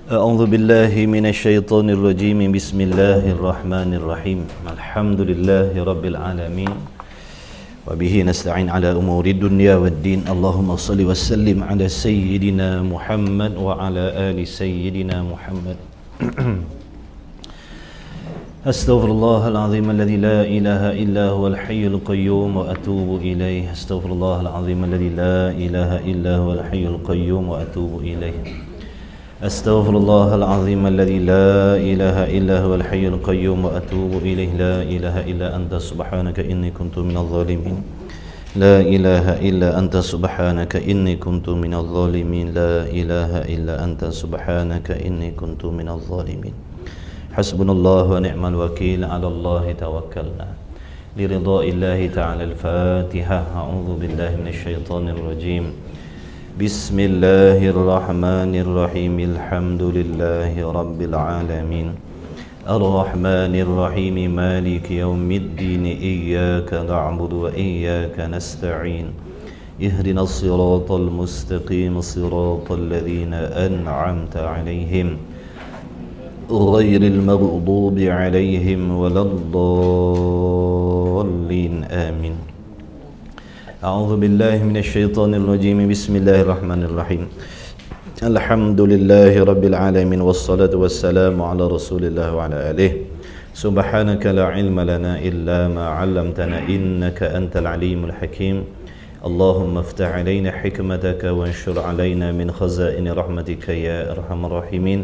أعوذ بالله من الشيطان الرجيم بسم الله الرحمن الرحيم الحمد لله رب العالمين وبه نستعين على أمور الدنيا والدين اللهم صل وسلم على سيدنا محمد وعلى آل سيدنا محمد أستغفر الله العظيم الذي لا إله إلا هو الحي القيوم وأتوب إليه أستغفر الله العظيم الذي لا إله إلا هو الحي القيوم وأتوب إليه أستغفر الله العظيم الذي لا إله إلا هو الحي القيوم وأتوب إليه لا إله إلا أنت سبحانك إني كنت من الظالمين لا إله إلا أنت سبحانك إني كنت من الظالمين لا إله إلا أنت سبحانك إني كنت من الظالمين حسبنا الله ونعم الوكيل على الله توكلنا لرضاء الله تعالى الفاتحة أعوذ بالله من الشيطان الرجيم بسم الله الرحمن الرحيم الحمد لله رب العالمين الرحمن الرحيم مالك يوم الدين إياك نعبد وإياك نستعين اهدنا الصراط المستقيم صراط الذين أنعمت عليهم غير المغضوب عليهم ولا الضالين آمين أعوذ بالله من الشيطان الرجيم بسم الله الرحمن الرحيم الحمد لله رب العالمين والصلاة والسلام على رسول الله وعلى آله سبحانك لا علم لنا إلا ما علمتنا إنك أنت العليم الحكيم اللهم افتح علينا حكمتك وانشر علينا من خزائن رحمتك يا أرحم الراحمين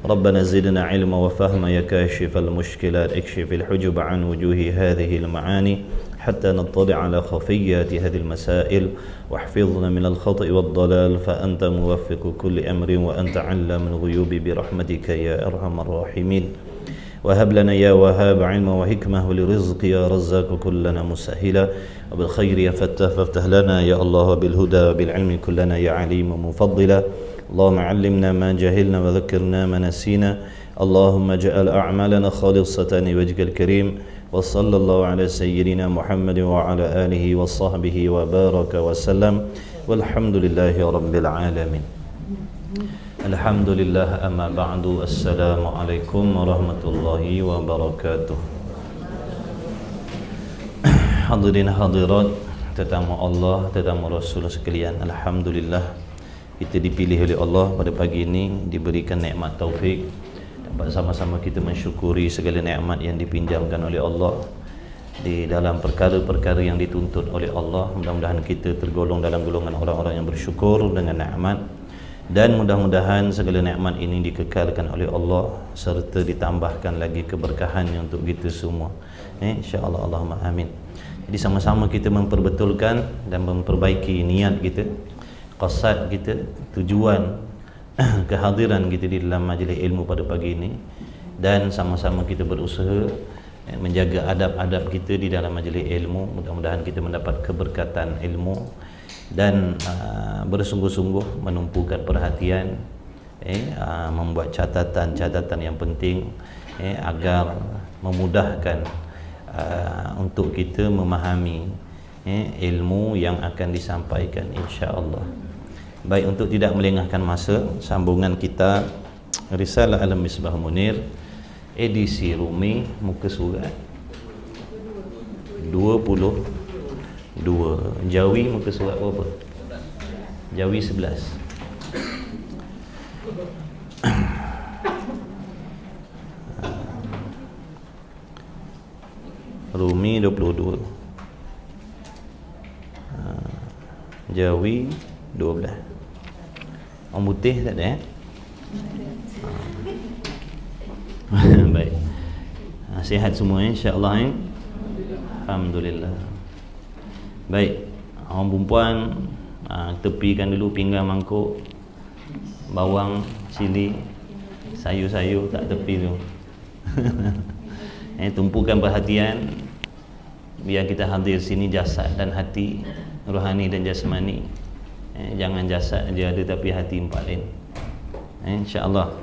ربنا زدنا علما وفهما يا كاشف المشكلات اكشف الحجب عن وجوه هذه المعاني حتى نطلع على خفيات هذه المسائل واحفظنا من الخطأ والضلال فأنت موفق كل أمر وأنت علام الغيوب برحمتك يا أرحم الراحمين وهب لنا يا وهاب علما وحكمة ولرزق يا رزاق كلنا مسهلا وبالخير يا فتاح فافتح لنا يا الله بالهدى وبالعلم كلنا يا عليم مفضلا اللهم علمنا ما جهلنا وذكرنا ما نسينا اللهم اجعل أعمالنا خالصة لوجهك الكريم وصلى الله على سيدنا محمد وعلى آله وصحبه وبارك وسلم والحمد لله رب العالمين الحمد لله أما بعد السلام عليكم ورحمة الله وبركاته Hadirin hadirat tetamu Allah tetamu Rasul sekalian, alhamdulillah kita dipilih oleh Allah pada pagi ini, diberikan nikmat taufik dapat sama-sama kita mensyukuri segala nikmat yang dipinjamkan oleh Allah di dalam perkara-perkara yang dituntut oleh Allah. Mudah-mudahan kita tergolong dalam golongan orang-orang yang bersyukur dengan nikmat, dan mudah-mudahan segala nikmat ini dikekalkan oleh Allah serta ditambahkan lagi keberkahannya untuk kita semua, insya-Allah, Allahumma amin. Jadi sama-sama kita memperbetulkan dan memperbaiki niat kita, qasad kita, tujuan kehadiran kita di dalam majlis ilmu pada pagi ini, dan sama-sama kita berusaha menjaga adab-adab kita di dalam majlis ilmu. Mudah-mudahan kita mendapat keberkatan ilmu dan bersungguh-sungguh menumpukan perhatian, membuat catatan-catatan yang penting agar memudahkan untuk kita memahami ilmu yang akan disampaikan, insya-Allah. Baik, untuk tidak melengahkan masa, sambungan kita Risalah Al-Misbah Munir edisi Rumi, muka surat 22. Jawi muka surat berapa? Jawi 11. Rumi 22, Jawi 12. Orang putih tak ada, Baik. Sihat semua, insya-Allah, alhamdulillah. Baik, orang perempuan tepikan dulu pinggan mangkuk, bawang, cili, sayur-sayur tak tepi tu. Tumpukan perhatian biar kita hadir sini jasad dan hati, rohani dan jasmani. Jangan jasad dia ada tapi hati empat lain. Insya-Allah.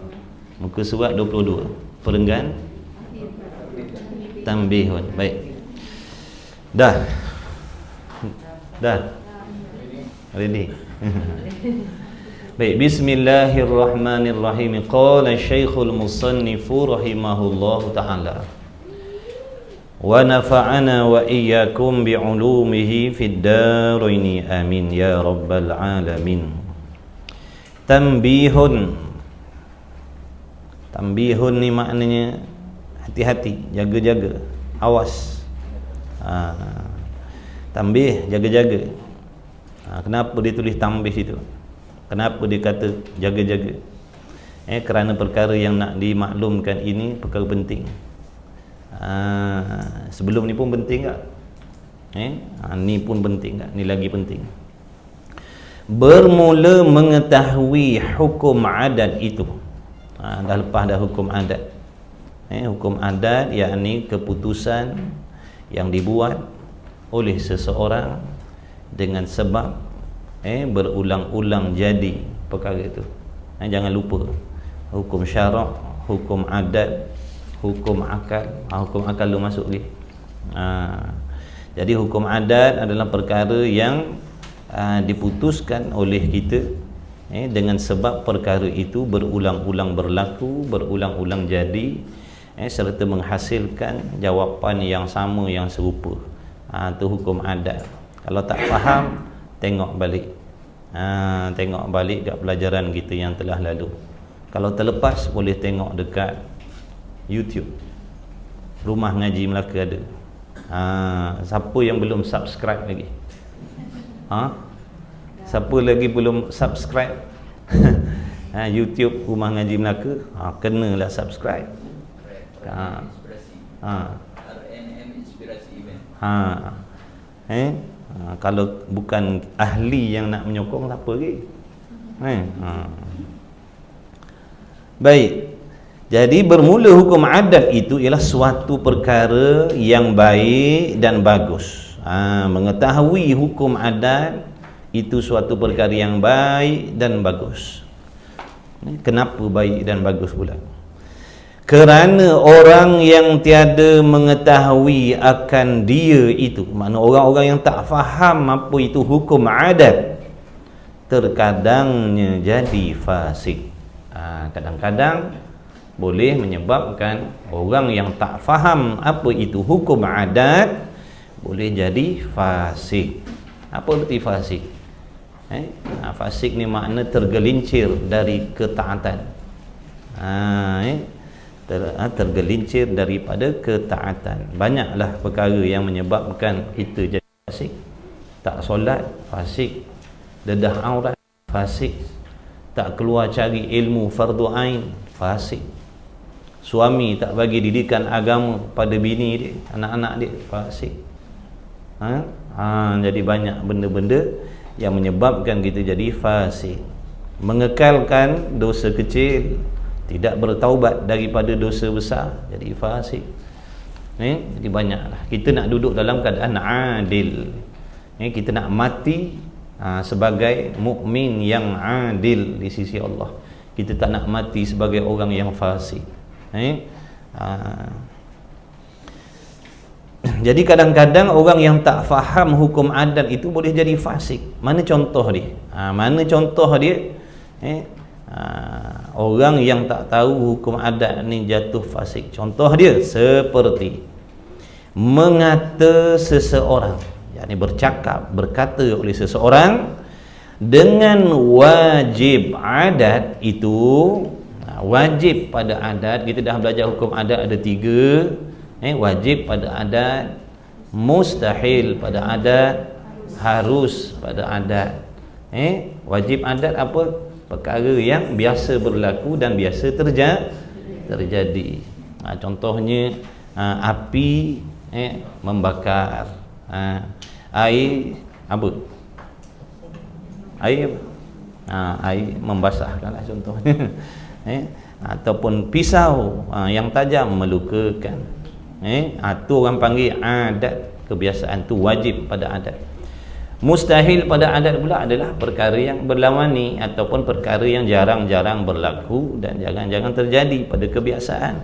Muka surat 22. Perenggan Tanbihun. Baik. Dah. Ready. Baik, bismillahirrahmanirrahim. Qala Syekhul Musannifu rahimahullahu taala. Wa nafa'ana wa iyyakum bi'ulumihi fid dharain amin ya rabbal alamin. Tanbihun. Tanbihun ni maknanya hati-hati, jaga-jaga, awas. Tanbih, jaga-jaga. Kenapa dia tulis tanbih situ? Kenapa dia kata jaga-jaga? Kerana perkara yang nak dimaklumkan ini perkara penting. Sebelum ni pun penting tak? Ni pun penting tak? Ni lagi penting. Bermula mengetahui hukum adat itu. Dah lepas dah hukum adat. Hukum adat yakni keputusan yang dibuat oleh seseorang dengan sebab berulang-ulang jadi perkara itu. Jangan lupa hukum syarak, hukum adat, hukum akal. Hukum akal tu masuk lagi. Jadi hukum adat adalah perkara yang diputuskan oleh kita dengan sebab perkara itu berulang-ulang berlaku, berulang-ulang jadi, serta menghasilkan jawapan yang sama, yang serupa. Itu hukum adat. Kalau tak faham, tengok balik. Tengok balik kat pelajaran kita yang telah lalu. Kalau terlepas, boleh tengok dekat YouTube. Rumah Ngaji Melaka ada. Siapa yang belum subscribe lagi? Siapa lagi belum subscribe YouTube Rumah Ngaji Melaka? Kenalah subscribe. RNM Inspirasi Event. Kalau bukan ahli yang nak menyokong, tak apa lagi. Baik. Jadi bermula hukum adat itu ialah suatu perkara yang baik dan bagus. Mengetahui hukum adat itu suatu perkara yang baik dan bagus. Kenapa baik dan bagus pula? Kerana orang yang tiada mengetahui akan dia itu, makna orang-orang yang tak faham apa itu hukum adat, terkadangnya jadi fasik. Kadang-kadang boleh menyebabkan orang yang tak faham apa itu hukum adat boleh jadi fasik. Apa arti fasik? Fasik ni makna tergelincir dari ketaatan. Tergelincir daripada ketaatan. Banyaklah perkara yang menyebabkan kita jadi fasik. Tak solat, fasik. Dedah aurat, fasik. Tak keluar cari ilmu fardu ain, fasik. Suami tak bagi didikan agama pada bini dia, anak-anak dia, fasik. Jadi banyak benda-benda yang menyebabkan kita jadi fasik. Mengekalkan dosa kecil, tidak bertaubat daripada dosa besar, jadi fasik. Jadi banyaklah. Kita nak duduk dalam keadaan adil. Kita nak mati sebagai mukmin yang adil di sisi Allah. Kita tak nak mati sebagai orang yang fasik. Jadi kadang-kadang orang yang tak faham hukum adat itu boleh jadi fasik. Mana contoh dia? Mana contoh dia? Orang yang tak tahu hukum adat ni jatuh fasik. Contoh dia seperti mengata seseorang, yakni berkata oleh seseorang dengan wajib adat itu. Wajib pada adat, kita dah belajar hukum adat ada 3. Wajib pada adat, mustahil pada adat, harus pada adat. Wajib adat apa? Perkara yang biasa berlaku dan biasa terjadi. Contohnya api membakar, air apa? Air membasahkanlah contohnya. Ataupun pisau yang tajam melukakan. Itu orang panggil adat, kebiasaan tu wajib pada adat. Mustahil pada adat pula adalah perkara yang berlawanan ataupun perkara yang jarang-jarang berlaku dan jarang-jarang terjadi pada kebiasaan.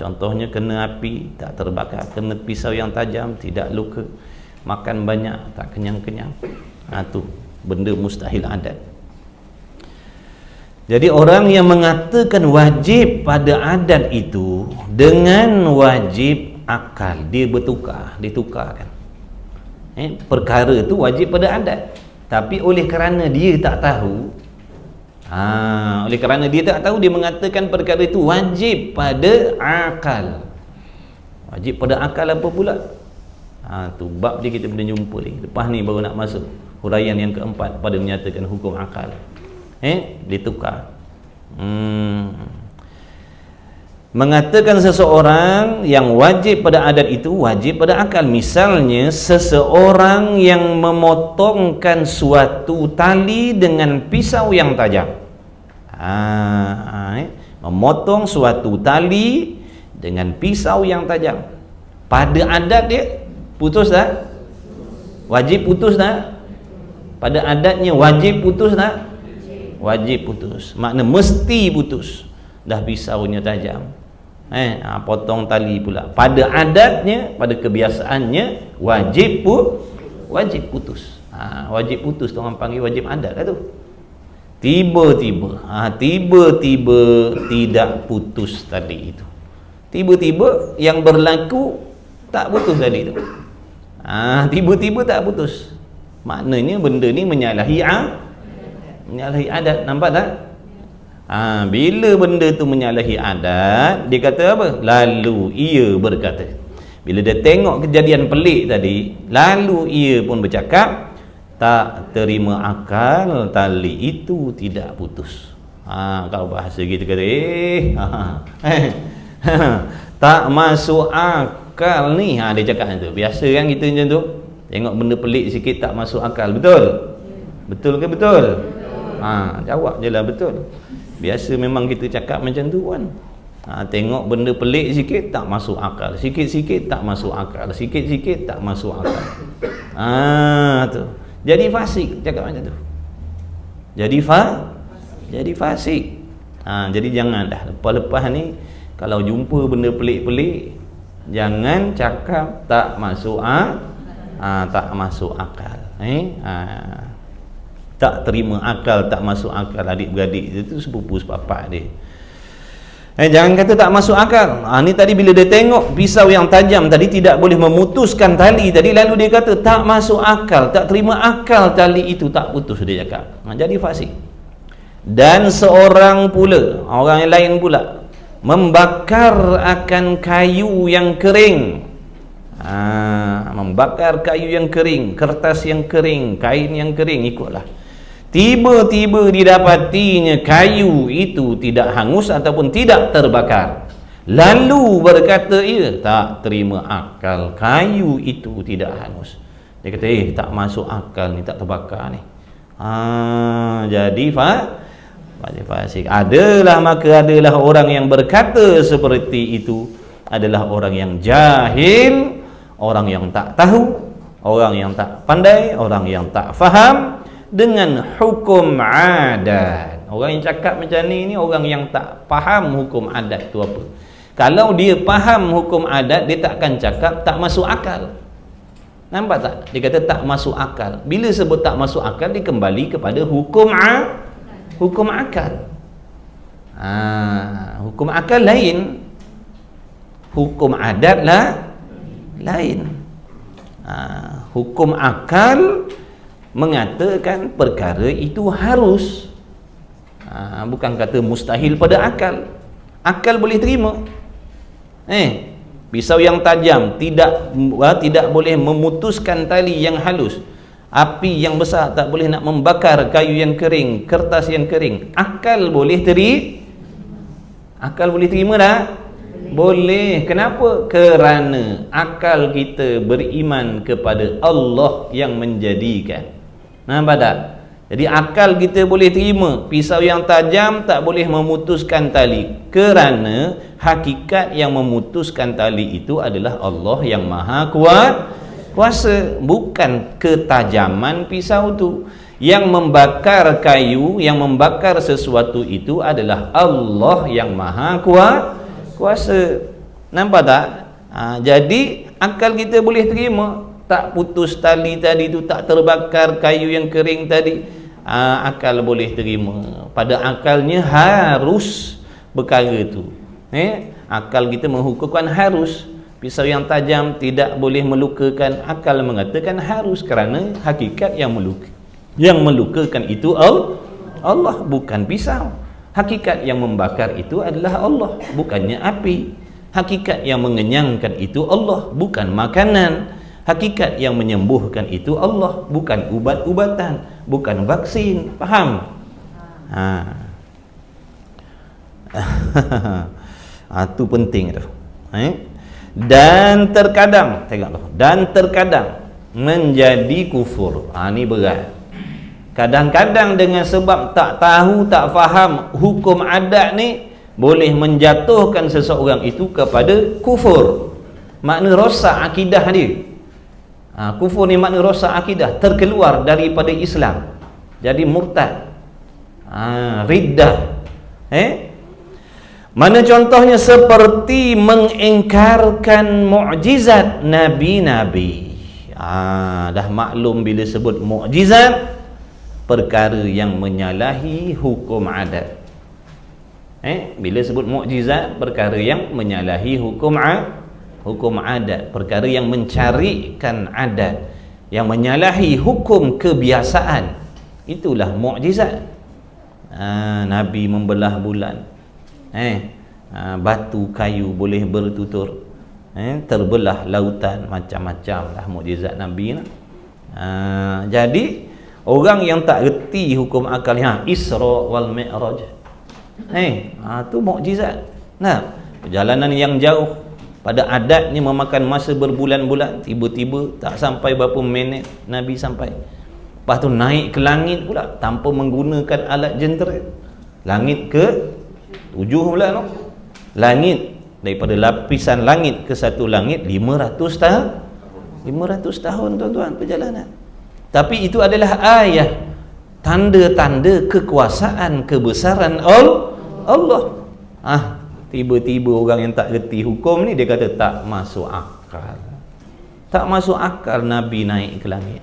Contohnya kena api tak terbakar, kena pisau yang tajam tidak luka, makan banyak tak kenyang-kenyang. Tu benda mustahil adat. Jadi orang yang mengatakan wajib pada adat itu dengan wajib akal, dia ditukarkan. Perkara itu wajib pada adat, tapi oleh kerana dia tak tahu, oleh kerana dia tak tahu, dia mengatakan perkara itu wajib pada akal. Wajib pada akal apa pula? Tu bab dia kita boleh jumpa ni. Lepas ni baru nak masuk huraian yang keempat pada menyatakan hukum akal. Ditukar. Mengatakan seseorang yang wajib pada adat itu wajib pada akal. Misalnya seseorang yang memotongkan suatu tali dengan pisau yang tajam. Memotong suatu tali dengan pisau yang tajam. Pada adat dia putus tak? Wajib putus tak? Pada adatnya wajib putus tak? Wajib putus. Makna mesti putus. Dah pisaunya tajam. Potong tali pula. Pada adatnya, pada kebiasaannya wajib putus. Wajib putus tu orang panggil wajib adat lah tu. Tiba-tiba tidak putus tali itu. Tiba-tiba yang berlaku tak putus tali itu. Tiba-tiba tak putus. Maknanya benda ni menyalahi adat. Nampak tak? Bila benda tu menyalahi adat, dia kata apa? Lalu ia berkata, bila dia tengok kejadian pelik tadi, lalu ia pun bercakap, tak terima akal tali itu tidak putus. Kalau bahasa kita kata tak masuk akal ni. Dia cakap macam tu. Biasa kan kita macam tu, tengok benda pelik sikit tak masuk akal. Betul? Betul ke betul? Jawab je lah betul. Biasa memang kita cakap macam tu kan. Tengok benda pelik sikit tak masuk akal, sikit-sikit tak masuk akal, sikit-sikit tak masuk akal. Tu. Jadi fasik cakap macam tu. Jadi fasik. Jadi jangan dah lepas-lepas ni kalau jumpa benda pelik-pelik, jangan cakap tak masuk tak masuk akal. Tak terima akal, tak masuk akal. Adik-beradik itu sepupu sepapak dia. Jangan kata tak masuk akal. Ni tadi bila dia tengok pisau yang tajam tadi tidak boleh memutuskan tali tadi, lalu dia kata tak masuk akal, tak terima akal tali itu tak putus, dia cakap. Jadi fasik. Dan seorang pula, orang yang lain pula, membakar akan kayu yang kering. Membakar kayu yang kering, kertas yang kering, kain yang kering, ikutlah. Tiba-tiba didapatinya kayu itu tidak hangus ataupun tidak terbakar. Lalu berkata ia, tak terima akal, kayu itu tidak hangus. Dia kata tak masuk akal ni, tak terbakar ni. Jadi fasik. Maka adalah orang yang berkata seperti itu adalah orang yang jahil, orang yang tak tahu, orang yang tak pandai, orang yang tak faham dengan hukum adat. Orang yang cakap macam ni orang yang tak faham hukum adat tu apa. Kalau dia faham hukum adat, dia takkan cakap tak masuk akal. Nampak tak? Dia kata tak masuk akal. Bila sebut tak masuk akal, dia kembali kepada hukum akal. Hukum akal lain, hukum adat lah lain. Hukum akal mengatakan perkara itu harus, bukan kata mustahil pada akal. Akal boleh terima. Pisau yang tajam tidak boleh memutuskan tali yang halus. Api yang besar tak boleh nak membakar kayu yang kering, kertas yang kering. Akal boleh terima tak? Boleh. Kenapa? Kerana akal kita beriman kepada Allah yang menjadikan. Nampak tak? Jadi akal kita boleh terima pisau yang tajam tak boleh memutuskan tali, kerana hakikat yang memutuskan tali itu adalah Allah yang maha kuasa, bukan ketajaman pisau tu. Yang membakar kayu, yang membakar sesuatu itu adalah Allah yang maha kuasa. Nampak tak? Jadi akal kita boleh terima tak putus tali tadi tu, tak terbakar kayu yang kering tadi. akal boleh terima. Pada akalnya harus perkara tu. Akal kita menghukumkan harus. Pisau yang tajam tidak boleh melukakan, akal mengatakan harus, kerana hakikat yang melukakan itu Allah, bukan pisau. Hakikat yang membakar itu adalah Allah, bukannya api. Hakikat yang mengenyangkan itu Allah, bukan makanan. Hakikat yang menyembuhkan itu Allah, bukan ubat-ubatan, bukan vaksin. Faham? Itu penting tu. Dan terkadang, tengoklah, dan terkadang menjadi kufur. Ni berat. Kadang-kadang dengan sebab tak tahu, tak faham hukum adat ni, boleh menjatuhkan seseorang itu kepada kufur. Makna rosak akidah dia. Kufur ni makna rosak akidah, terkeluar daripada Islam, jadi murtad, riddah. Mana contohnya? Seperti mengingkarkan mukjizat nabi-nabi. Dah maklum bila sebut mukjizat, perkara yang menyalahi hukum adat. Bila sebut mukjizat, perkara yang menyalahi hukum adat, perkara yang mencarikan adat, yang menyalahi hukum kebiasaan, itulah mukjizat. Nabi membelah bulan, batu kayu boleh bertutur, terbelah lautan, macam-macam lah mukjizat Nabi lah. Jadi orang yang tak reti hukum akal, Isra wal Mi'raj, tu mukjizat. Perjalanan yang jauh, pada adatnya memakan masa berbulan-bulan, tiba-tiba tak sampai berapa minit Nabi sampai. Lepas tu naik ke langit pula tanpa menggunakan alat jentera. Langit ke 7 pula no? Langit, daripada lapisan langit ke satu langit 500 tahun. 500 tahun tuan-tuan perjalanan. Tapi itu adalah ayat, tanda-tanda kekuasaan, kebesaran Allah. Tiba-tiba orang yang tak reti hukum ni, dia kata tak masuk akal. Tak masuk akal Nabi naik ke langit.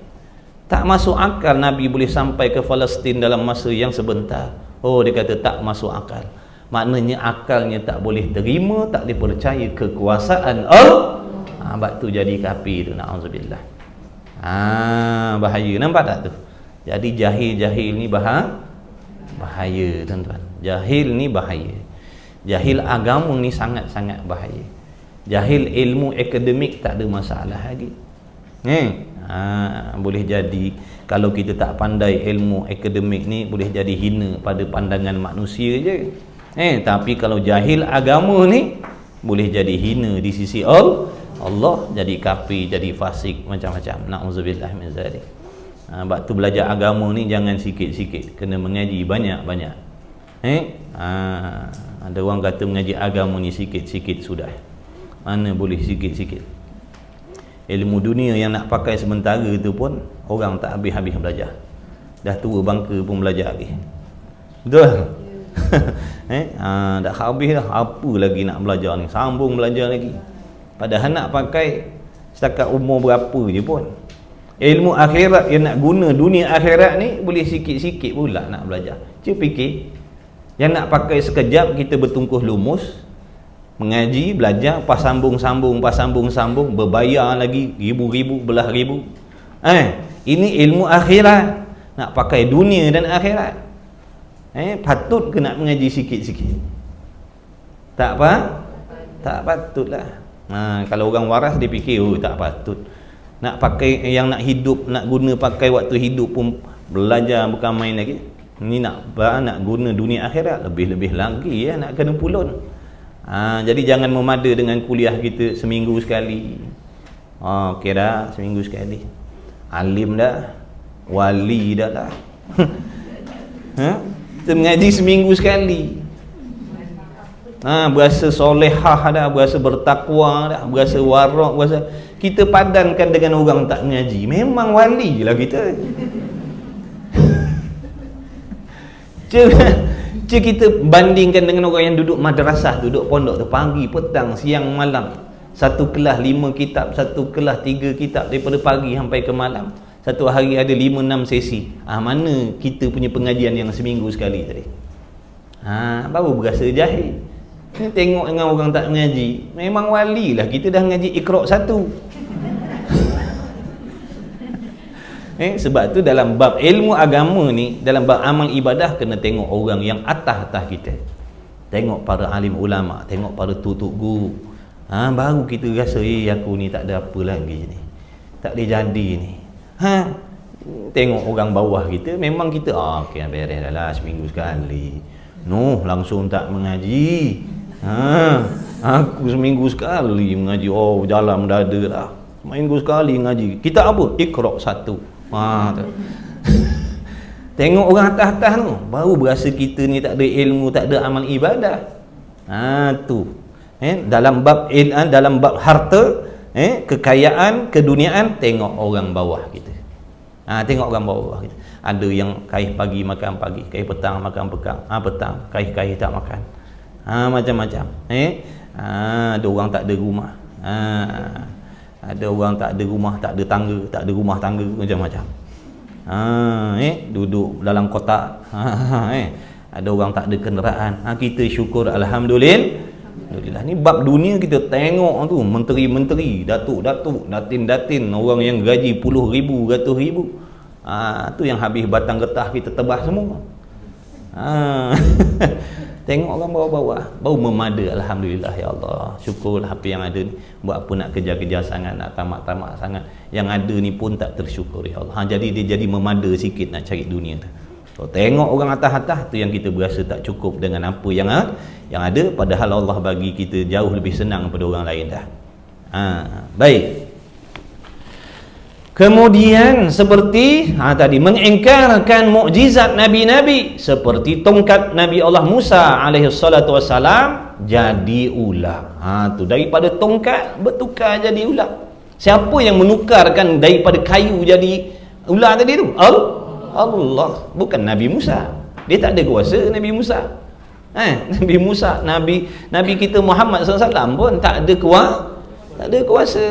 Tak masuk akal Nabi boleh sampai ke Palestin dalam masa yang sebentar. Dia kata tak masuk akal. Maknanya akalnya tak boleh terima, tak boleh percaya kekuasaan Allah. Sebab tu jadi kafir tu, na'udzubillah. Bahaya, nampak tak tu? Jadi jahil ni bahaya tuan-tuan. Jahil ni bahaya. Jahil agama ni sangat-sangat bahaya. Jahil ilmu akademik tak ada masalah lagi. Boleh jadi kalau kita tak pandai ilmu akademik ni, boleh jadi hina pada pandangan manusia je. Tapi kalau jahil agama ni, boleh jadi hina di sisi Allah, jadi kafir, jadi fasik, macam-macam. Na'udzubillah min zalik. Sebab tu belajar agama ni jangan sikit-sikit, kena mengaji banyak-banyak. Ada orang kata mengaji agama ni sikit-sikit sudah. Mana boleh sikit-sikit. Ilmu dunia yang nak pakai sementara tu pun orang tak habis-habis belajar. Dah tua bangka pun belajar lagi. Betul? Dah habis dah, apa lagi nak belajar ni, sambung belajar lagi. Padahal nak pakai setakat umur berapa je pun. Ilmu akhirat yang nak guna dunia akhirat ni, boleh sikit-sikit pula nak belajar. Cuba fikir, yang nak pakai sekejap kita bertungkuh lumus, mengaji, belajar, pas sambung-sambung, berbayar lagi ribu-ribu, belah ribu. Ini ilmu akhirat, nak pakai dunia dan akhirat. Patut ke nak mengaji sikit-sikit? Tak apa? Tak patutlah. Kalau orang waras dia fikir, tak patut. Nak pakai yang nak hidup, nak guna pakai waktu hidup pun belajar, bukan main lagi. Ni nak guna dunia akhirat, lebih-lebih lagi nak kena pulun. Jadi jangan memada dengan kuliah kita seminggu sekali. Okey dah, seminggu sekali. Alim dah, wali dah lah. Kita mengaji seminggu sekali. Berasa solehah dah, berasa bertakwa dah, berasa warak, berasa. Kita padankan dengan orang tak mengaji, memang wali je lah kita. Kita bandingkan dengan orang yang duduk madrasah, duduk pondok tu, pagi, petang, siang, malam. Satu kelas 5 kitab, satu kelas 3 kitab, daripada pagi sampai ke malam. Satu hari ada 5-6 sesi. Mana kita punya pengajian yang seminggu sekali tadi? Baru berasa jahil. Tengok dengan orang tak mengaji, memang wali lah. Kita dah mengaji Iqra' 1. Sebab tu dalam bab ilmu agama ni, dalam bab amal ibadah, kena tengok orang yang atas-atas kita. Tengok para alim ulama, tengok para tutuk guru. Baru kita rasa aku ni tak ada apa lagi ni, tak boleh jadi ni. Tengok orang bawah kita, memang kita okey, beres dah lah, seminggu sekali. Langsung tak mengaji. Aku seminggu sekali mengaji. Jalan dada lah, seminggu sekali mengaji. Kita apa? Iqra' 1. Tengok orang atas-atas tu, baru berasa kita ni tak ada ilmu, tak ada amal ibadah. Tu dalam bab harta, kekayaan, keduniaan, tengok orang bawah kita. Tengok orang bawah kita. Ada yang kaih pagi makan pagi, kaih petang makan petang, kaih tak makan. Macam-macam. Ada orang tak ada rumah. Ada orang tak ada rumah, tak ada tangga, tak ada rumah tangga, macam-macam. Duduk dalam kotak. Ada orang tak ada kenderaan. Kita syukur, alhamdulillah. Ni bab dunia kita tengok tu, menteri-menteri, datuk-datuk, datin-datin, orang yang gaji puluh ribu, ratus ribu. Tu yang habis batang getah kita tebas semua. Tengok orang bawah-bawah, baru memada. Alhamdulillah, ya Allah, syukurlah apa yang ada ni. Buat apa nak kejar-kejar sangat, nak tamak-tamak sangat. Yang ada ni pun tak tersyukur, ya Allah. Jadi dia jadi memada sikit nak cari dunia tu. Tengok orang atas-atas tu yang kita berasa tak cukup dengan apa yang ada, padahal Allah bagi kita jauh lebih senang daripada orang lain dah. Baik. Kemudian seperti tadi mengingkarkan mukjizat nabi-nabi, seperti tongkat Nabi Allah Musa alaihi salatu wassalam jadi ular. Tu daripada tongkat bertukar jadi ular. Siapa yang menukarkan daripada kayu jadi ular tadi tu? Allah, bukan Nabi Musa. Dia tak ada kuasa, Nabi Musa. Nabi Musa, Nabi kita Muhammad SAW pun tak ada kuasa.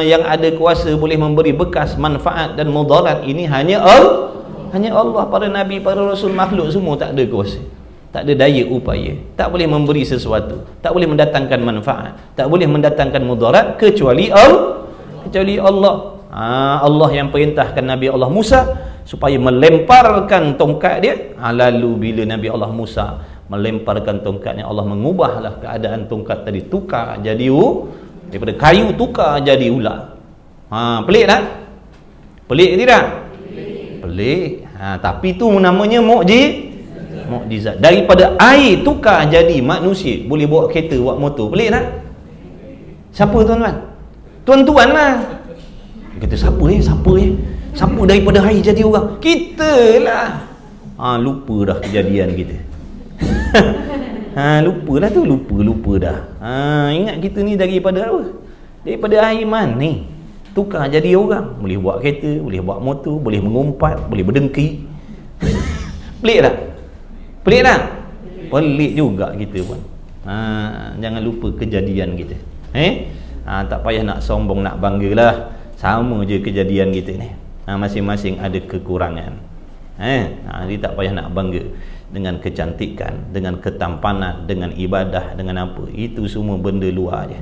Yang ada kuasa boleh memberi bekas manfaat dan mudarat ini hanya Allah. Para nabi, para rasul, makhluk semua tak ada kuasa, tak ada daya upaya, tak boleh memberi sesuatu, tak boleh mendatangkan manfaat, tak boleh mendatangkan mudarat kecuali Allah. Allah yang perintahkan Nabi Allah Musa supaya melemparkan tongkat dia. Lalu bila Nabi Allah Musa melemparkan tongkatnya, Allah mengubahlah keadaan tongkat tadi, tukar jadi daripada kayu tukar jadi ular. Pelik tak? Pelik tidak? Pelik. Tapi tu namanya mukjizat. Daripada air tukar jadi manusia, boleh bawa kereta, bawa motor. Pelik tak? Siapa tuan-tuan? Tuan-tuan lah. Kata siapa daripada air jadi orang? Kita lah. Lupa dah kejadian kita. Lupa dah. Ingat kita ni daripada apa? Daripada air mani tukar jadi orang. Boleh buat kereta, boleh buat motor, boleh mengumpat, boleh berdengki. Pelik tak? Pelik juga kita pun. Jangan lupa kejadian kita. Tak payah nak sombong, nak banggalah. Sama je kejadian kita ni. Masing-masing ada kekurangan. Dia tak payah nak bangga dengan kecantikan, dengan ketampanan, dengan ibadah, dengan apa. Itu semua benda luar je.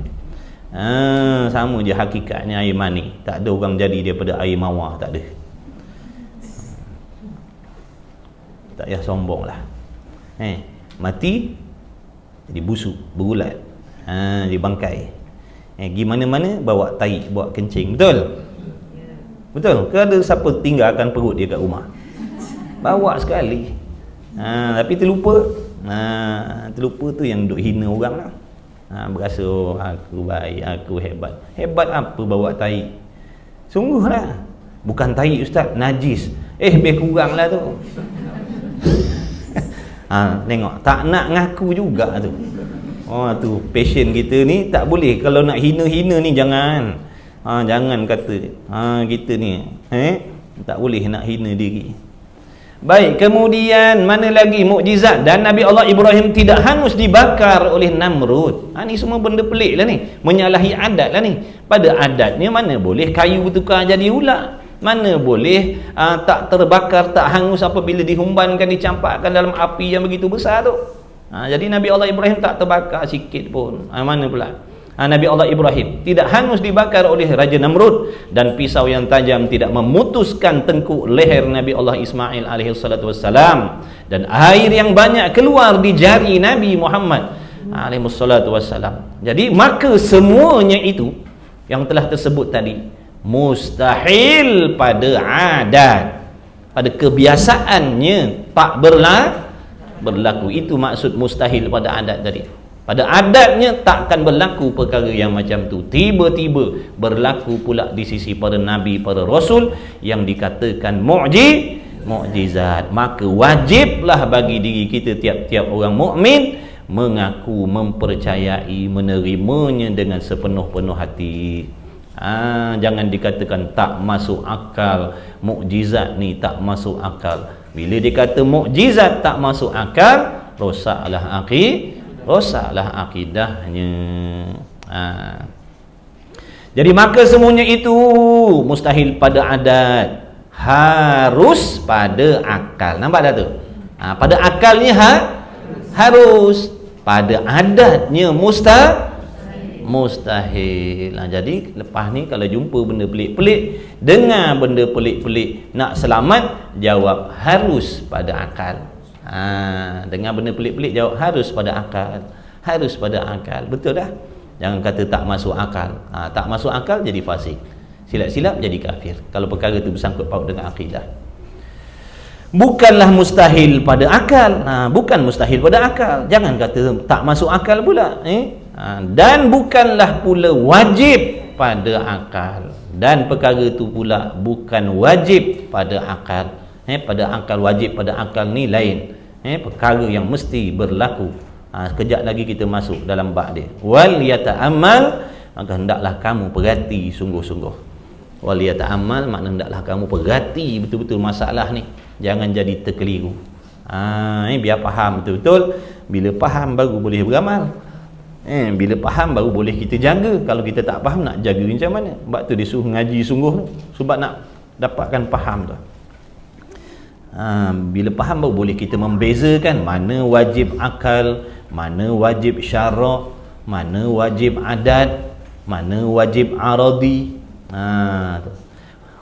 Sama je hakikatnya air mani. Tak ada orang jadi daripada air mawar, tak ada. Tak payah sombong lah. Mati jadi busuk, berulat, jadi bangkai. Pergi mana-mana bawa tai, bawa kencing. Betul ke? Ada siapa tinggalkan perut dia kat rumah? Bawa sekali. Tapi terlupa. Terlupa tu yang duk hina orang lah. Berasa aku baik, aku hebat. Hebat apa bawa tai? Sungguh lah. Bukan tai ustaz, najis. Lebih kurang lah tu. Tengok, tak nak ngaku juga tu. Tu passion kita ni tak boleh. Kalau nak hina-hina ni jangan. Jangan kata kita ni tak boleh nak hina diri. Baik, kemudian mana lagi mukjizat? Dan Nabi Allah Ibrahim tidak hangus dibakar oleh Namrud. Ni semua benda pelik lah ni, menyalahi adat lah ni. Pada adatnya mana boleh kayu tukar jadi ular. Mana boleh tak terbakar, tak hangus apabila dihumbankan, dicampakkan dalam api yang begitu besar tu. Jadi Nabi Allah Ibrahim tak terbakar sikit pun. Mana pula? Nabi Allah Ibrahim tidak hangus dibakar oleh Raja Namrud, dan pisau yang tajam tidak memutuskan tengkuk leher Nabi Allah Ismail alaihi salatu wassalam, dan air yang banyak keluar di jari Nabi Muhammad alaihi salatu wassalam. Jadi maka semuanya itu yang telah tersebut tadi mustahil pada adat, pada kebiasaannya tak berlaku. Itu maksud mustahil pada adat tadi. Pada adatnya takkan berlaku perkara yang macam tu. Tiba-tiba berlaku pula di sisi para nabi, para rasul yang dikatakan mukjizat. Maka wajiblah bagi diri kita, tiap-tiap orang mukmin, mengaku, mempercayai, menerimanya dengan sepenuh-penuh hati. Jangan dikatakan tak masuk akal, mukjizat ni tak masuk akal. Bila dikata mukjizat tak masuk akal, rosaklah akidahnya. Jadi maka semuanya itu mustahil pada adat, harus pada akal. Nampak tak tu? Pada akalnya harus, pada adatnya mustahil. Jadi lepas ni kalau jumpa benda pelik-pelik, dengar benda pelik-pelik, nak selamat, jawab harus pada akal. Dengar benda pelik-pelik, jawab harus pada akal. Betul dah? Jangan kata tak masuk akal. Tak masuk akal jadi fasik, silap-silap jadi kafir kalau perkara itu bersangkut paut dengan akidah. Bukanlah mustahil pada akal. Bukan mustahil pada akal. Jangan kata tak masuk akal pula. Dan bukanlah pula wajib pada akal. Dan perkara itu pula bukan wajib pada akal. Pada akal, wajib pada akal ni lain. Perkara yang mesti berlaku. Sekejap lagi kita masuk dalam bab dia. Wal yata'ammal, maka hendaklah kamu perhati sungguh-sungguh. Wal yata'ammal makna hendaklah kamu perhati betul-betul masalah ni. Jangan jadi terkeliru. Biar faham betul-betul. Bila faham baru boleh beramal. Bila faham baru boleh kita jaga. Kalau kita tak faham nak jaga macam mana? Sebab tu dia suruh ngaji sungguh tu, sebab nak dapatkan faham tu. Bila faham baru boleh kita membezakan mana wajib akal, mana wajib syarak, mana wajib adat, mana wajib aradi.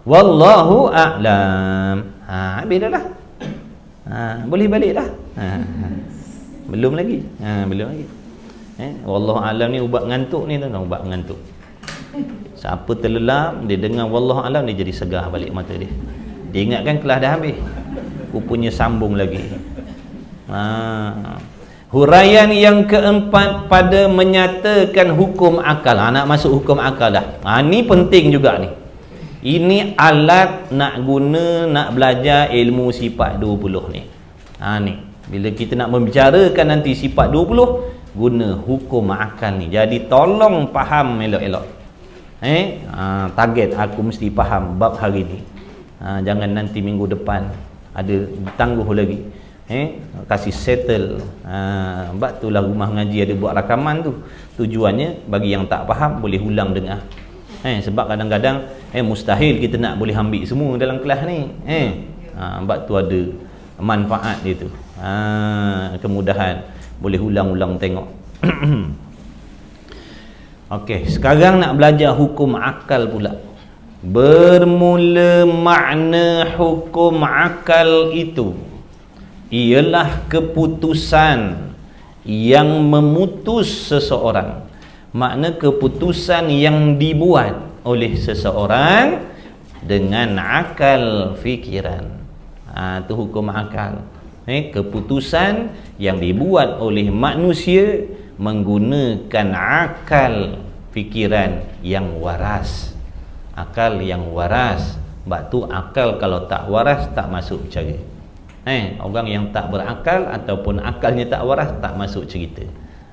Wallahu a'lam. Habis dah lah. Boleh balik dah. Belum lagi. Wallahu a'lam ni ubat ngantuk ni, tuan, ubat ngantuk. Siapa terlelap, dia dengar wallahu a'lam, dia jadi segar balik mata dia. Dia ingatkan kelas dah habis, rupanya sambung lagi. Huraian yang keempat pada menyatakan hukum akal. Nak masuk hukum akal dah. Ni penting juga ni. Ini alat nak guna, nak belajar ilmu sifat 20 ni. Ni bila kita nak membicarakan nanti sifat 20, guna hukum akal ni. Jadi tolong faham elok-elok. Target aku mesti faham bab hari ni. Jangan nanti minggu depan ada tangguh lagi. Kasih settle. Sebab itulah rumah ngaji ada buat rakaman tu. Tujuannya bagi yang tak faham boleh ulang dengar. Sebab kadang-kadang mustahil kita nak boleh ambil semua dalam kelas ni. Sebab tu ada manfaat dia tu. Kemudahan boleh ulang-ulang tengok. Okey, sekarang nak belajar hukum akal pula. Bermula makna hukum akal itu ialah keputusan yang memutus seseorang. Makna keputusan yang dibuat oleh seseorang dengan akal fikiran. Itu hukum akal. Keputusan yang dibuat oleh manusia menggunakan akal fikiran yang waras. Akal yang waras. Sebab tu akal kalau tak waras tak masuk cara. Orang yang tak berakal ataupun akalnya tak waras tak masuk cerita.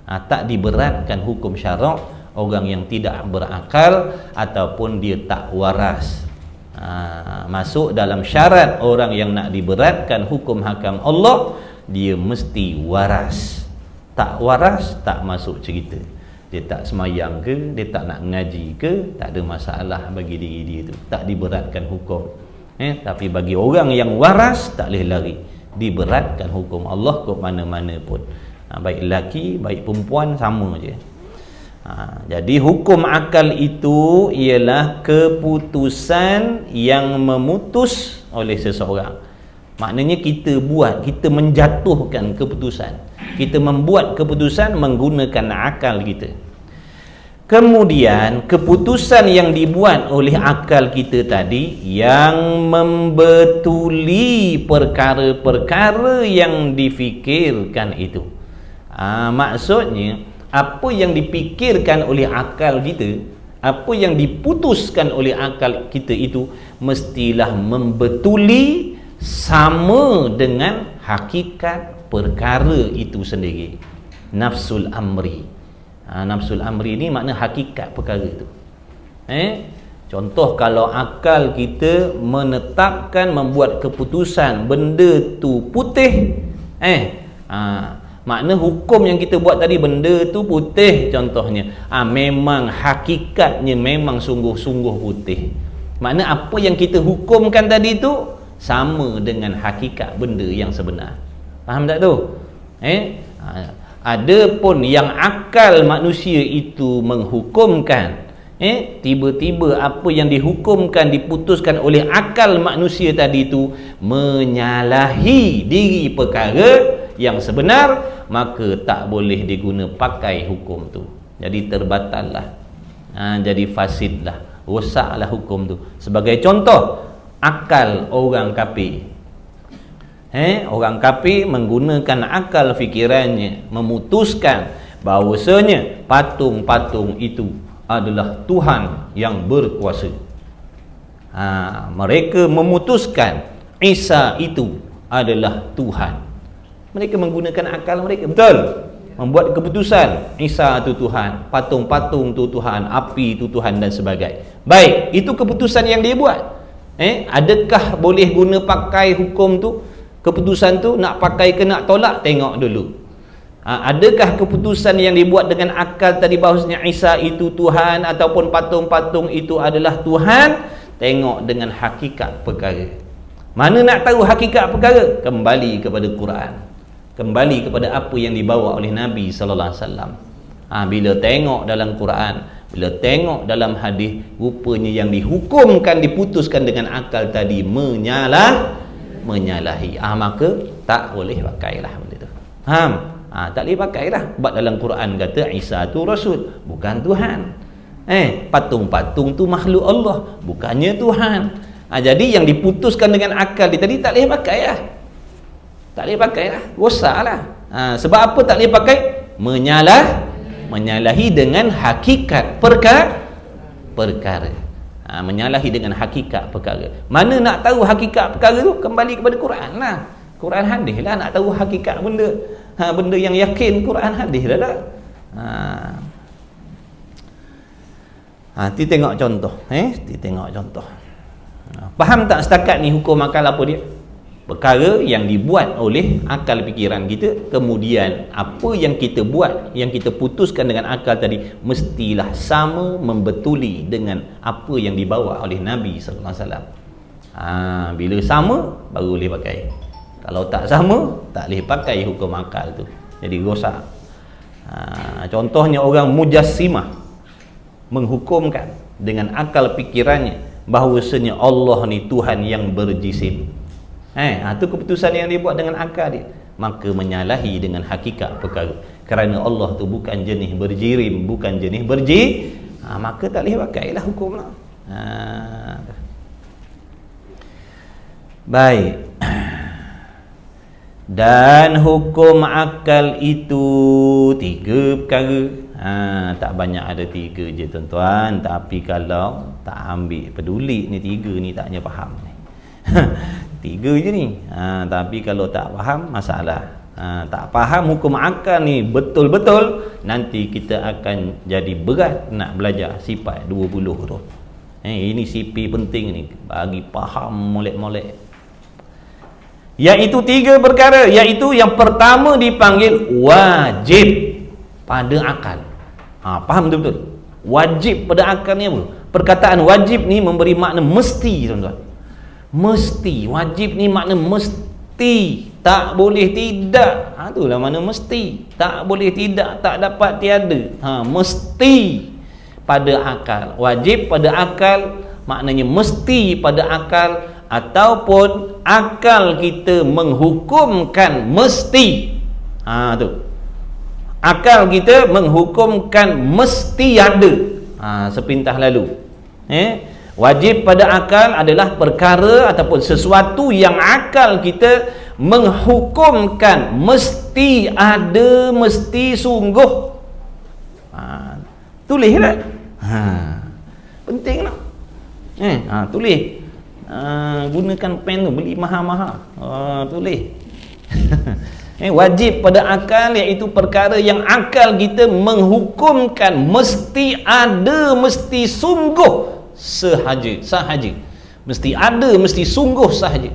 Tak diberatkan hukum syarak orang yang tidak berakal ataupun dia tak waras. Masuk dalam syarat orang yang nak diberatkan hukum hakam Allah, dia mesti waras. Tak waras tak masuk cerita. Dia tak semayang ke, dia tak nak ngaji ke, tak ada masalah bagi diri dia tu, tak diberatkan hukum. Tapi bagi orang yang waras tak boleh lari, diberatkan hukum Allah ke mana-mana pun. Baik lelaki, baik perempuan, sama je. Jadi hukum akal itu ialah keputusan yang memutus oleh seseorang. Maknanya kita menjatuhkan keputusan. Kita membuat keputusan menggunakan akal kita. Kemudian keputusan yang dibuat oleh akal kita tadi yang membetuli perkara-perkara yang difikirkan itu. Maksudnya apa yang dipikirkan oleh akal kita, apa yang diputuskan oleh akal kita itu mestilah membetuli sama dengan hakikat perkara itu sendiri. Nafsul amri. Nafsul amri ni makna hakikat perkara itu. Contoh kalau akal kita menetapkan, membuat keputusan benda tu putih, makna hukum yang kita buat tadi benda tu putih contohnya, memang hakikatnya memang sungguh-sungguh putih. Makna apa yang kita hukumkan tadi tu sama dengan hakikat benda yang sebenar. Faham tak tu? Ada pun yang akal manusia itu menghukumkan, tiba-tiba apa yang dihukumkan, diputuskan oleh akal manusia tadi itu menyalahi diri perkara yang sebenar, maka tak boleh diguna pakai hukum tu. Jadi terbatallah, jadi fasidlah, rosaklah hukum tu. Sebagai contoh, akal orang kafir. Orang kafir menggunakan akal fikirannya memutuskan bahawasanya patung-patung itu adalah Tuhan yang berkuasa. Mereka memutuskan Isa itu adalah Tuhan. Mereka menggunakan akal mereka, betul, membuat keputusan Isa itu Tuhan, patung-patung itu Tuhan, api itu Tuhan dan sebagainya. Baik, itu keputusan yang dia buat. Adakah boleh guna pakai hukum tu? Keputusan tu nak pakai ke nak tolak, tengok dulu. Adakah keputusan yang dibuat dengan akal tadi bahawasanya Isa itu Tuhan ataupun patung-patung itu adalah Tuhan? Tengok dengan hakikat perkara. Mana nak tahu hakikat perkara? Kembali kepada Quran, kembali kepada apa yang dibawa oleh Nabi sallallahu alaihi wasallam. Bila tengok dalam Quran, bila tengok dalam hadis, rupanya yang dihukumkan, diputuskan dengan akal tadi menyalahi, maka tak boleh pakailah benda tu. Faham? Tak boleh pakailah. Sebab dalam Quran kata Isa tu Rasul, bukan Tuhan. Patung-patung tu makhluk Allah, bukannya Tuhan. Jadi yang diputuskan dengan akal dia tadi tak boleh pakai lah. Tak boleh pakai lah, rosak lah. Sebab apa tak boleh pakai? Menyalahi dengan hakikat perkara. Menyalahi dengan hakikat perkara. Mana nak tahu hakikat perkara tu? Kembali kepada Quran lah, Quran hadis lah. Nak tahu hakikat benda, benda yang yakin, Quran hadis lah. Ti tengok contoh. Tengok contoh. Faham tak setakat ni hukum akal apa dia? Perkara yang dibuat oleh akal fikiran kita, kemudian apa yang kita buat, yang kita putuskan dengan akal tadi mestilah sama, membetuli dengan apa yang dibawa oleh Nabi sallallahu alaihi wasallam. Bila sama baru boleh pakai. Kalau tak sama tak boleh pakai hukum akal tu. Jadi rosak. Contohnya orang mujassimah menghukumkan dengan akal fikirannya bahawasanya Allah ni Tuhan yang berjisim. Itu keputusan yang dia buat dengan akal dia, maka menyalahi dengan hakikat perkara. Kerana Allah tu bukan jenis berjirim, bukan jenis maka tak boleh pakailah hukum lah. Baik. Dan hukum akal itu 3 perkara. Tak banyak, ada 3 je tuan-tuan. Tapi kalau tak ambil peduli ni 3 ni taknya faham ni. 3 je ni. Tapi kalau tak faham, masalah. Tak faham hukum akal ni betul-betul, nanti kita akan jadi berat nak belajar sifat 20 tu. Ini CP penting ni, bagi faham molek-molek. Iaitu 3 perkara. Iaitu yang pertama dipanggil wajib pada akal. Faham betul-betul? Wajib pada akal ni apa? Perkataan wajib ni memberi makna mesti, tuan-tuan. Mesti. Wajib ni makna mesti, tak boleh tidak. Itulah makna mesti. Tak boleh tidak, tak dapat tiada. Mesti pada akal. Wajib pada akal maknanya mesti pada akal, ataupun akal kita menghukumkan mesti. Tu. Akal kita menghukumkan mesti ada. Sepintah lalu. Wajib pada akal adalah perkara ataupun sesuatu yang akal kita menghukumkan mesti ada, mesti sungguh. Tulis tak? Penting tak? Tulis. Gunakan pen tu, beli mahal-mahal. Tulis. Wajib pada akal iaitu perkara yang akal kita menghukumkan mesti ada, mesti sungguh sahaja. Mesti ada, mesti sungguh sahaja.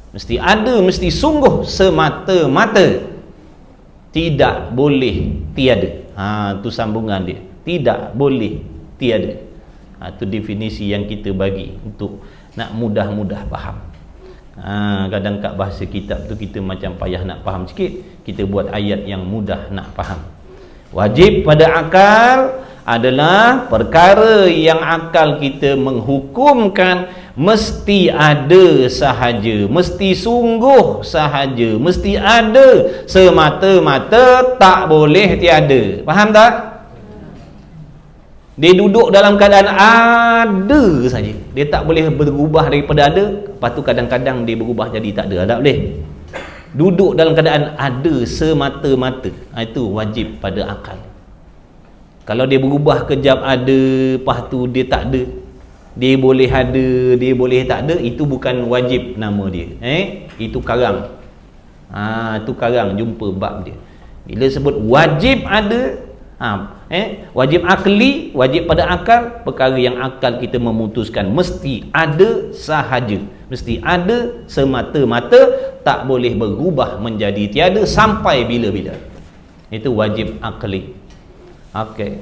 Mesti ada, mesti sungguh semata-mata. Tidak boleh tiada. Tu sambungan dia. Tidak boleh tiada. Tu definisi yang kita bagi untuk nak mudah-mudah faham. Kadang kat bahasa kitab tu kita macam payah nak faham sikit, kita buat ayat yang mudah nak faham. Wajib pada akal adalah perkara yang akal kita menghukumkan mesti ada sahaja, mesti sungguh sahaja, mesti ada semata-mata, tak boleh tiada. Faham tak? Dia duduk dalam keadaan ada saja. Dia tak boleh berubah daripada ada. Lepas tu kadang-kadang dia berubah jadi tak ada. Tak boleh. Duduk dalam keadaan ada semata-mata. Itu wajib pada akal. Kalau dia berubah kejap ada, lepas tu dia tak ada. Dia boleh ada, dia boleh tak ada. Itu bukan wajib nama dia. Itu karang. Itu karang, jumpa bab dia. Bila sebut wajib ada, wajib akli, wajib pada akal, perkara yang akal kita memutuskan mesti ada sahaja, mesti ada semata-mata, tak boleh berubah menjadi tiada sampai bila-bila. Itu wajib akli. Okey.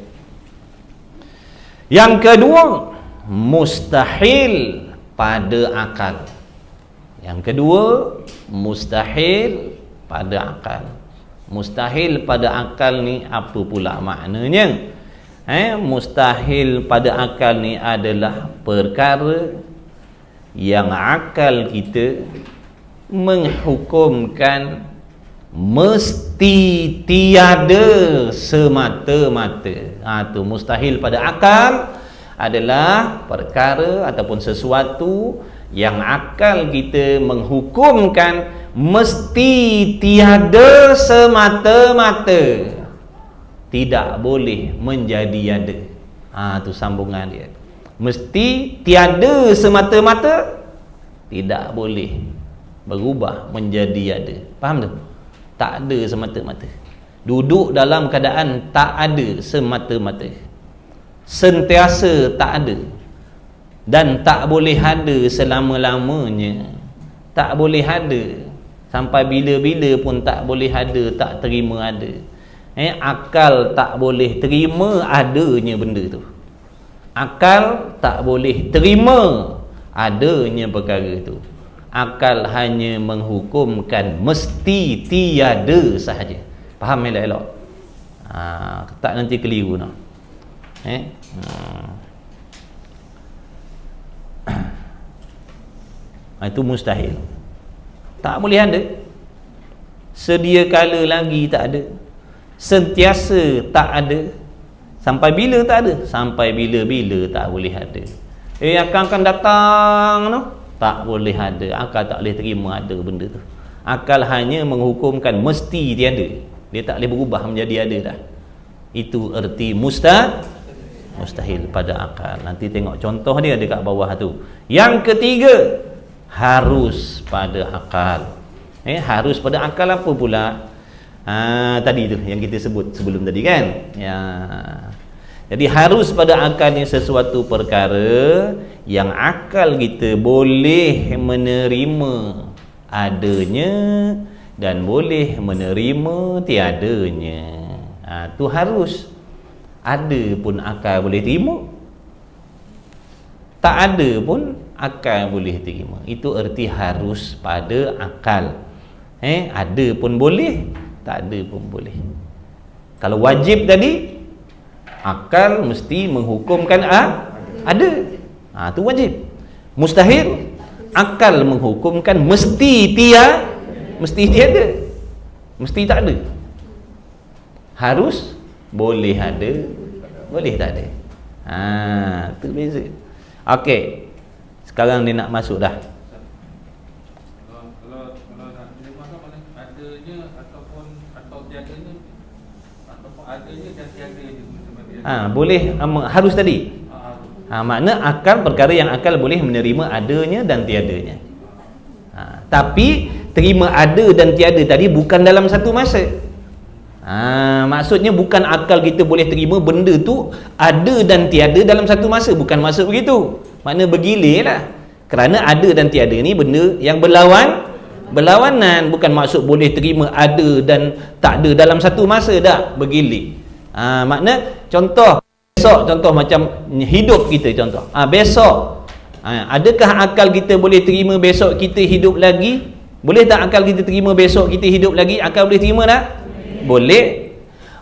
Yang kedua, mustahil pada akal. Yang kedua, mustahil pada akal. Mustahil pada akal ni apa pula maknanya? Mustahil pada akal ni adalah perkara yang akal kita menghukumkan mesti tiada semata-mata. Tu mustahil pada akal adalah perkara ataupun sesuatu yang akal kita menghukumkan mesti tiada semata-mata, tidak boleh menjadi ada. Tu sambungan dia. Mesti tiada semata-mata, tidak boleh berubah menjadi ada. Faham tu? Tak ada semata-mata. Duduk dalam keadaan tak ada semata-mata. Sentiasa tak ada. Dan tak boleh ada selama-lamanya. Tak boleh ada. Sampai bila-bila pun tak boleh ada, tak terima ada. Akal tak boleh terima adanya benda tu. Akal tak boleh terima adanya perkara tu. Akal hanya menghukumkan mesti tiada sahaja. Faham elok-elok? Tak nanti keliru no. Itu mustahil. Tak boleh ada. Sedia kala lagi tak ada. Sentiasa tak ada. Sampai bila tak ada? Sampai bila-bila tak boleh ada. Akan datang no? Tak boleh ada. Akal tak boleh terima ada benda tu. Akal hanya menghukumkan mesti tiada. Dia tak boleh berubah menjadi ada dah. Itu erti mustahil pada akal. Nanti tengok contoh dia dekat bawah tu. Yang ketiga, harus pada akal. Harus pada akal apa pula? Tadi tu yang kita sebut sebelum tadi kan. Jadi harus pada akal ni sesuatu perkara yang akal kita boleh menerima adanya dan boleh menerima tiadanya. Tu harus. ada pun akal boleh terima, tak ada pun akal boleh terima. Itu erti harus pada akal. Ada pun boleh, tak ada pun boleh. Kalau wajib tadi, akal mesti menghukumkan ada. Tu wajib. Mustahil, akal menghukumkan mesti tiada, mesti tak ada. Harus, boleh ada, boleh tak ada. Tu beza. Okey, sekarang dia nak masuk dah. Kalau nak terima adanya ataupun atau tiadanya, ataupun adanya dan tiadanya. Boleh, harus tadi. Makna akal, perkara yang akal boleh menerima adanya dan tiadanya. Tapi terima ada dan tiada tadi bukan dalam satu masa. Maksudnya bukan akal kita boleh terima benda tu ada dan tiada dalam satu masa. Bukan maksud begitu. Makna bergilir lah. Kerana ada dan tiada ni benda yang berlawanan. Bukan maksud boleh terima ada dan tak ada dalam satu masa. Dah bergilir. Makna contoh besok, contoh macam hidup kita, contoh besok, adakah akal kita boleh terima besok kita hidup lagi? Boleh tak akal kita terima besok kita hidup lagi? Akal boleh terima tak? Boleh.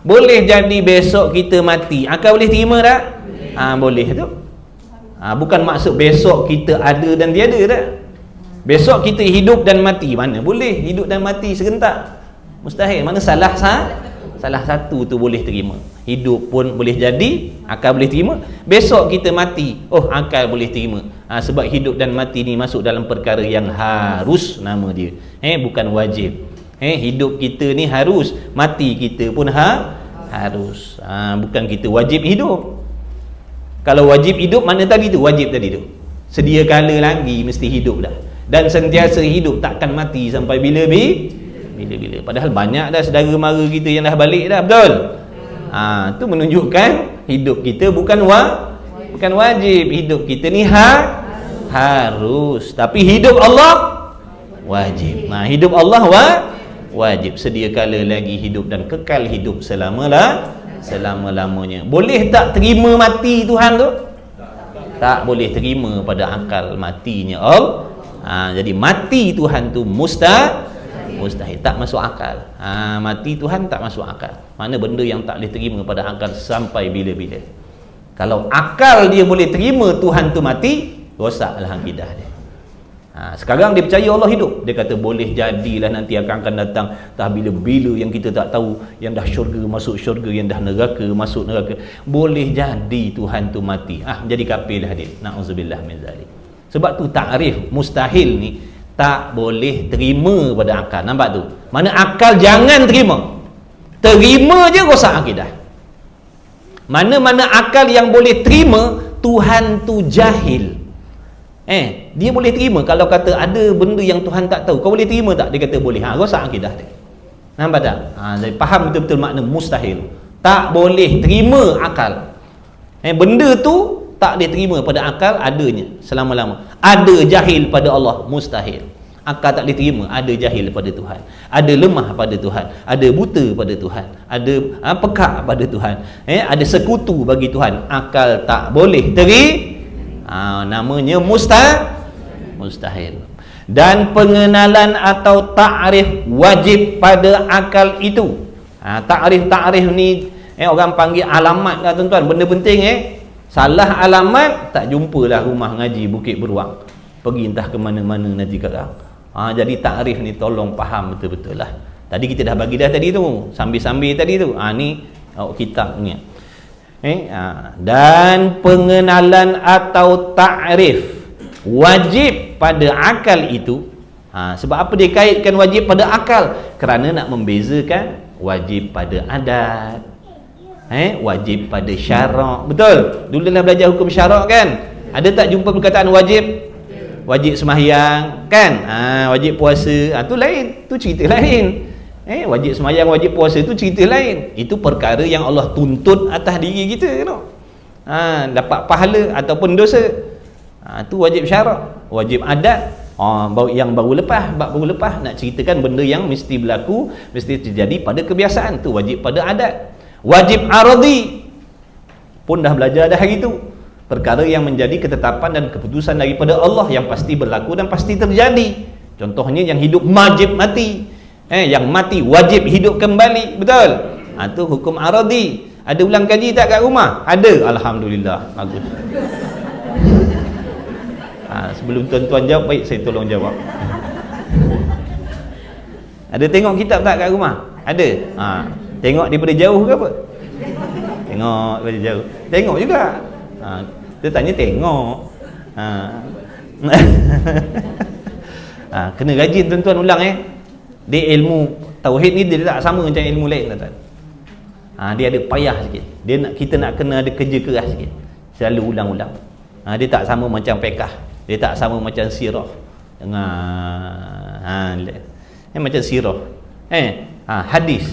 Boleh jadi besok kita mati, akal boleh terima tak? Boleh tu. Bukan maksud besok kita ada dan tiada tak? Besok kita hidup dan mati, mana boleh hidup dan mati serentak? Mustahil. Mana salah satu tu boleh terima. Hidup pun boleh jadi, akal boleh terima. Besok kita mati, akal boleh terima. Sebab hidup dan mati ni masuk dalam perkara yang harus nama dia. Bukan wajib. Hidup kita ni harus, mati kita pun harus. Bukan kita wajib hidup. Kalau wajib hidup, mana tadi tu? Wajib tadi tu. Sedia kala lagi mesti hidup dah. Dan sentiasa hidup, takkan mati sampai bila-bila. Padahal banyak dah saudara mara kita yang dah balik dah, betul? Tu menunjukkan hidup kita bukan wajib. Hidup kita ni harus. Tapi hidup Allah wajib. Hidup Allah wajib. Sedia kala lagi hidup dan kekal hidup selama-lamanya. Boleh tak terima mati Tuhan tu? Tak boleh terima pada akal matinya Allah. Jadi mati Tuhan tu mustahil, tak masuk akal. Mati Tuhan tak masuk akal. Mana benda yang tak boleh terima pada akal sampai bila-bila. Kalau akal dia boleh terima Tuhan tu mati, rosaklah akidah dia. Sekarang dia percaya Allah hidup. Dia kata boleh jadilah nanti akan datang tak bila-bila yang kita tak tahu, yang dah syurga masuk syurga, yang dah neraka masuk neraka. Boleh jadi Tuhan tu mati. Jadi kafir dah dia. Na'udzubillah min zalik. Sebab tu takrif mustahil ni tak boleh terima pada akal. Nampak tu? Mana akal jangan terima. Terima je rosak akidah. Mana-mana akal yang boleh terima Tuhan tu jahil. Dia boleh terima. Kalau kata ada benda yang Tuhan tak tahu, kau boleh terima tak? Dia kata boleh. Rosak akidah dia. Nampak tak? Jadi faham betul-betul makna mustahil. Tak boleh terima akal. Benda tu tak boleh terima pada akal adanya selama-lama. Ada jahil pada Allah, mustahil. Akal tak boleh terima ada jahil pada Tuhan, ada lemah pada Tuhan, ada buta pada Tuhan, ada pekak pada Tuhan, ada sekutu bagi Tuhan. Akal tak boleh namanya mustahil. Dan pengenalan atau takrif wajib pada akal itu. Takrif ni orang panggil alamat lah tuan-tuan. Benda penting salah alamat, tak jumpalah rumah ngaji Bukit Beruang. Pergi entah ke mana-mana nanti sekarang. Jadi takrif ni tolong faham betul-betul lah. Tadi kita dah bagi dah tadi tu, sambil-sambil tadi tu. Ni kitabnya. Dan pengenalan atau takrif wajib pada akal itu. Sebab apa dia kaitkan wajib pada akal? Kerana nak membezakan wajib pada adat, wajib pada syarak. Betul? Dulu dah belajar hukum syarak kan? Ada tak jumpa perkataan wajib? Wajib sembahyang kan? Wajib puasa. Tu lain, tu cerita lain. Wajib sembahyang, wajib puasa tu cerita lain. Itu perkara yang Allah tuntut atas diri kita, dapat pahala ataupun dosa. Tu wajib syarak. Wajib adat, yang baru lepas nak ceritakan benda yang mesti berlaku, mesti terjadi pada kebiasaan. Tu wajib pada adat. Wajib aradi, pun dah belajar dah hari tu. Perkara yang menjadi ketetapan dan keputusan daripada Allah yang pasti berlaku dan pasti terjadi. Contohnya yang hidup wajib mati, yang mati wajib hidup kembali, betul? Itu hukum aradi. Ada ulang kaji tak kat rumah? Ada, alhamdulillah, bagus. Sebelum tuan-tuan jawab, baik saya tolong jawab. Ada tengok kitab tak kat rumah? Ada. Tengok daripada jauh ke apa? Tengok daripada jauh. Tengok juga. Dia tanya tengok. Kena rajin tuan-tuan ulang Dia ilmu tauhid ni dia tak sama macam ilmu lain tuan-tuan. Dia ada payah sikit. Kita nak kena ada kerja keras sikit. Selalu ulang-ulang. Dia tak sama macam fiqh. Dia tak sama macam sirah. Macam sirah. Hadis.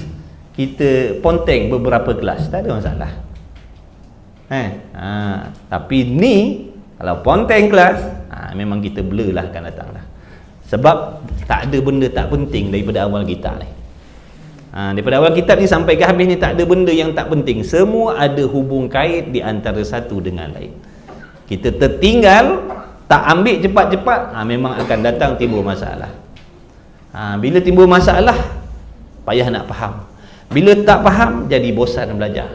Kita ponteng beberapa kelas, tak ada masalah. Tapi ni kalau ponteng kelas, memang kita blur lah akan datang lah. Sebab tak ada benda tak penting daripada awal kita ni. Daripada awal kitab ni sampai ke habis ni tak ada benda yang tak penting. Semua ada hubung kait di antara satu dengan lain. Kita tertinggal, tak ambil cepat-cepat, memang akan datang timbul masalah. Bila timbul masalah, payah nak faham. Bila tak faham, jadi bosan belajar.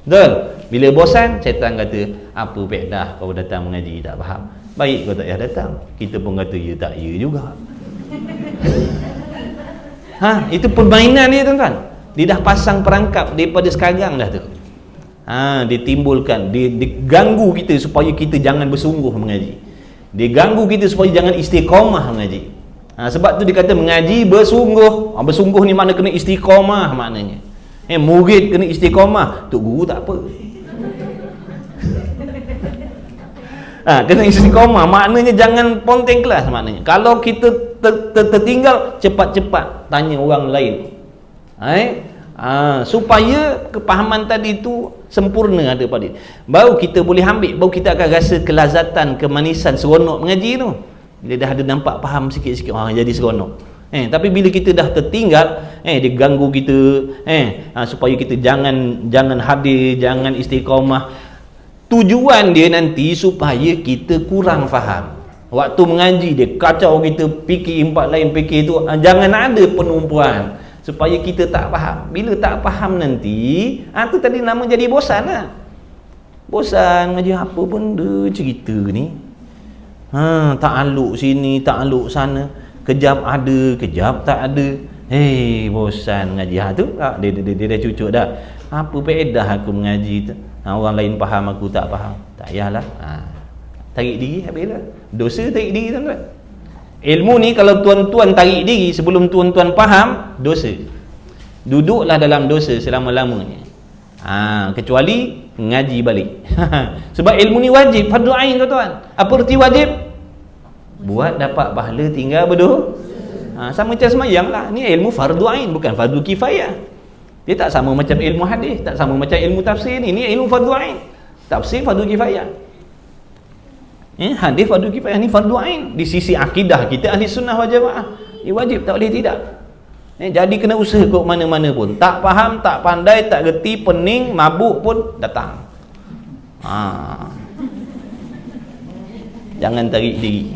Betul? Bila bosan, syaitan kata, apa faedah kau datang mengaji tak faham? Baik kau tak payah datang. Kita pun kata, ya tak ya juga. Itu permainan dia tuan-tuan. Dia dah pasang perangkap daripada sekarang dah tu. Dia timbulkan, dia ganggu kita supaya kita jangan bersungguh mengaji. Dia ganggu kita supaya jangan istiqamah mengaji. Sebab tu dia kata mengaji bersungguh. Bersungguh ni makna kena istiqamah maknanya. Murid kena istiqamah, tok guru tak apa. Kena istiqamah maknanya jangan ponteng kelas maknanya. Kalau kita tertinggal, cepat-cepat tanya orang lain. Supaya kepahaman tadi tu sempurna ada pada dia. Baru kita boleh ambil, baru kita akan rasa kelazatan, kemanisan, seronok mengaji tu. Bila dah ada nampak faham sikit-sikit, jadi seronok. Tapi bila kita dah tertinggal, dia ganggu kita, supaya kita jangan hadir, jangan istiqamah. Tujuan dia nanti supaya kita kurang faham. Waktu mengaji dia kacau kita, fikir empat lain fikir tu, jangan ada penumpuan supaya kita tak faham. Bila tak faham nanti, tu tadi nama jadi bosan lah. Bosan ngaji apa benda cerita ni. Ta'aluk sini, ta'aluk sana, kejap ada, kejap tak ada. Bosan ngaji tu. Dia dah cucuk dah. Apa faedah aku mengaji tu? Orang lain faham, aku tak faham. Tak payahlah. Tarik diri habislah. Dosa tarik diri tuan-tuan. Ilmu ni kalau tuan-tuan tarik diri sebelum tuan-tuan faham, dosa. Duduklah dalam dosa selama-lamanya. Kecuali ngaji balik. Sebab ilmu ni wajib, fardu ain tuan-tuan. Apa erti wajib? Buat dapat pahala tinggal berdoa. Sama macam semayang lah. Ni ilmu fardu ain, bukan fardu kifayah. Dia tak sama macam ilmu hadis, tak sama macam ilmu tafsir ni. Ni ilmu fardu ain. Tafsir fardu kifayah. Hadis fardu kifayah, ni fardu ain. Di sisi akidah kita ahli sunnah wal jamaah. Dia wajib, tak boleh tidak. Jadi kena usaha ke mana-mana pun. Tak faham, tak pandai, tak reti, pening, mabuk pun datang. Jangan tarik diri.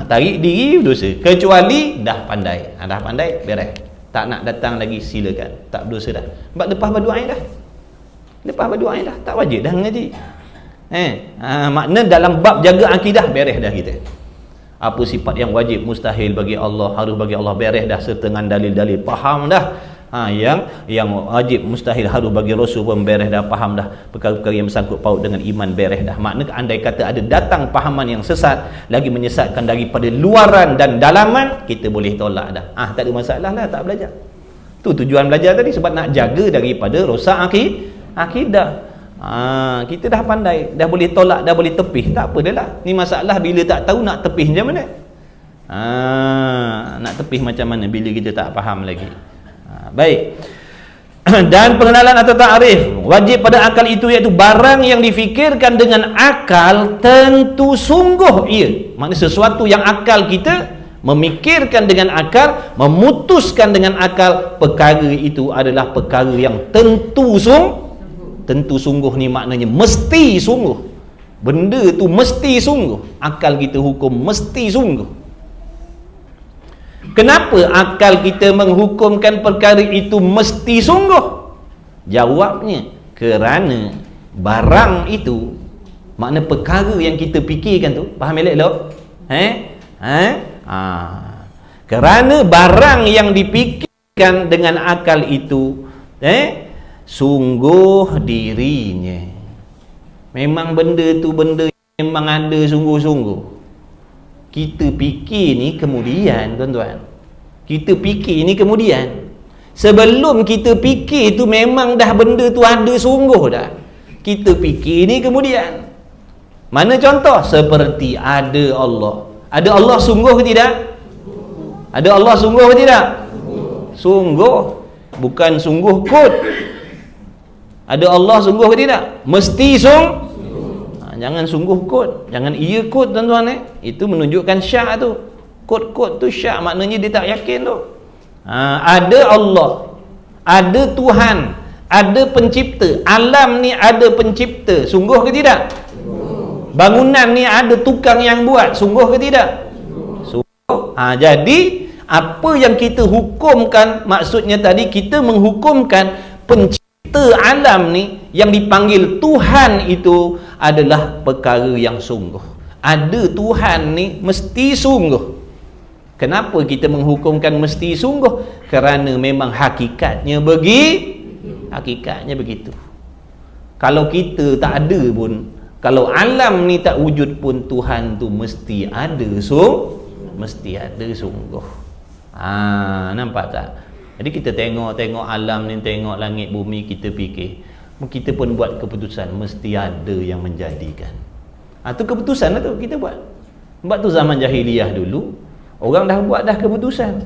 Tarik diri dosa. Kecuali dah pandai. Dah pandai, beres. Tak nak datang lagi, silakan. Tak berdosa dah. Sebab lepas fardu ain dah. Lepas fardu ain dah, tak wajib dah mengaji. Makna dalam bab jaga akidah, beres dah kita. Apa sifat yang wajib, mustahil bagi Allah, harus bagi Allah, beres dah serta dengan dalil-dalil, faham dah. Yang wajib, mustahil, harus bagi Rasul pun beres dah, faham dah. Perkara-perkara yang bersangkut paut dengan iman, beres dah. Makna andai kata ada datang pahaman yang sesat, lagi menyesatkan daripada luaran dan dalaman, kita boleh tolak dah. Tak ada masalah lah, tak belajar. Tu tujuan belajar tadi, sebab nak jaga daripada rosak akidah. Kita dah pandai, dah boleh tolak, dah boleh tepih, tak apa dah lah. Ni masalah bila tak tahu nak tepih macam mana. Nak tepih macam mana bila kita tak faham lagi. Baik. Dan pengenalan atau ta'rif wajib pada akal itu, iaitu barang yang difikirkan dengan akal tentu sungguh ia. Maksudnya sesuatu yang akal kita memikirkan dengan akal, memutuskan dengan akal, perkara itu adalah perkara yang tentu tentu sungguh ni maknanya mesti sungguh. Benda tu mesti sungguh. Akal kita hukum mesti sungguh. Kenapa akal kita menghukumkan perkara itu mesti sungguh? Jawabnya, kerana barang itu, makna perkara yang kita fikirkan tu, faham elok tak? Kerana barang yang dipikirkan dengan akal itu sungguh dirinya. Memang benda tu benda yang memang ada sungguh-sungguh. Kita fikir ni kemudian, tuan-tuan. Kita fikir ni kemudian. Sebelum kita fikir tu memang dah benda tu ada sungguh dah. Kita fikir ni kemudian. Mana contoh? Seperti ada Allah. Ada Allah sungguh ke tidak? Ada Allah sungguh ke tidak? Sungguh. Bukan sungguh kod. Ada Allah sungguh ke tidak? Mesti jangan sungguh kod. Jangan iya kod, tuan-tuan. Itu menunjukkan syak tu. Kod-kod tu syak, maknanya dia tak yakin tu. Ada Allah, ada Tuhan, ada pencipta. Alam ni ada pencipta. Sungguh ke tidak? Bangunan ni ada tukang yang buat. Sungguh ke tidak? Sungguh. Jadi apa yang kita hukumkan, maksudnya tadi kita menghukumkan pencipta alam ni yang dipanggil Tuhan itu adalah perkara yang sungguh. Ada Tuhan ni mesti sungguh. Kenapa kita menghukumkan mesti sungguh? Kerana memang hakikatnya begitu. Kalau kita tak ada pun, kalau alam ni tak wujud pun, Tuhan tu mesti ada sungguh. Nampak tak? Jadi kita tengok alam ni, tengok langit bumi, kita fikir, kita pun buat keputusan mesti ada yang menjadikan. Tu keputusan lah tu kita buat. Sebab tu zaman jahiliyah dulu orang dah buat dah keputusan.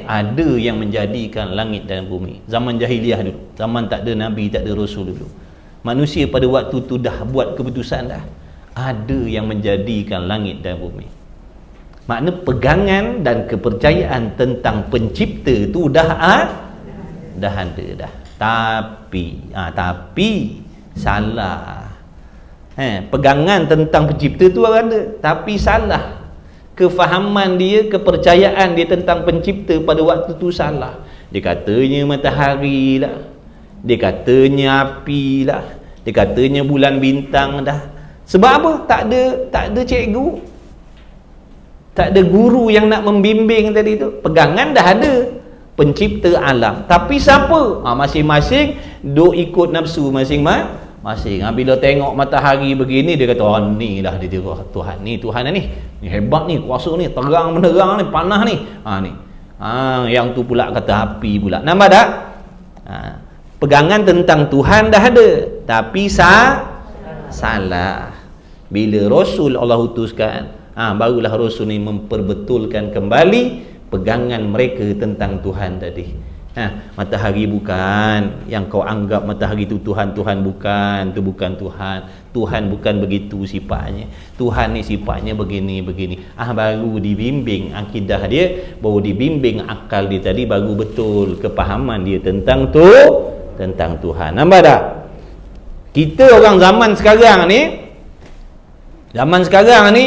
Ada yang menjadikan langit dan bumi. Zaman jahiliyah dulu, zaman tak ada nabi, tak ada rasul dulu. Manusia pada waktu tu dah buat keputusan dah. Ada yang menjadikan langit dan bumi. Makna pegangan dan kepercayaan tentang pencipta tu dah ada dah. Tapi salah. Pegangan tentang pencipta tu ada, tapi salah. Kefahaman dia, kepercayaan dia tentang pencipta pada waktu tu salah. Dia katanya matahari lah, dia katanya api lah, dia katanya bulan bintang dah. Sebab apa? Tak ada cikgu, tak ada guru yang nak membimbing tadi tu. Pegangan dah ada, pencipta alam. Tapi siapa? Masing-masing duk ikut nafsu masing-masing. Bila tengok matahari begini, dia kata, ni lah dia Tuhan ni, ni hebat ni, kuasa ni, terang menerang ni, panah ni. Yang tu pula kata api pula. Nampak tak? Pegangan tentang Tuhan dah ada, tapi salah. Bila Rasul Allah utuskan, barulah Rasul ni memperbetulkan kembali pegangan mereka tentang Tuhan tadi. Matahari bukan yang kau anggap matahari itu Tuhan. Tuhan bukan, itu bukan Tuhan. Tuhan bukan begitu sifatnya. Tuhan ni sifatnya begini. Baru dibimbing akidah dia, baru dibimbing akal dia tadi, baru betul kepahaman dia tentang Tuhan. Nampak tak? Kita orang zaman sekarang ni,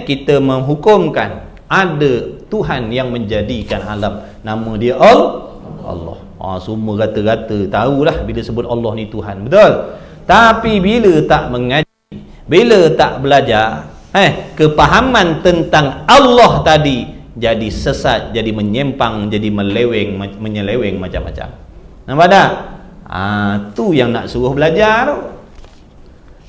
kita menghukumkan ada Tuhan yang menjadikan alam. Nama dia Allah. Semua rata-rata tahulah bila sebut Allah ni Tuhan. Betul? Tapi bila tak mengaji, bila tak belajar, kepahaman tentang Allah tadi jadi sesat, jadi menyimpang, jadi menyeleweng macam-macam. Nampak tak? Tu yang nak suruh belajar tu.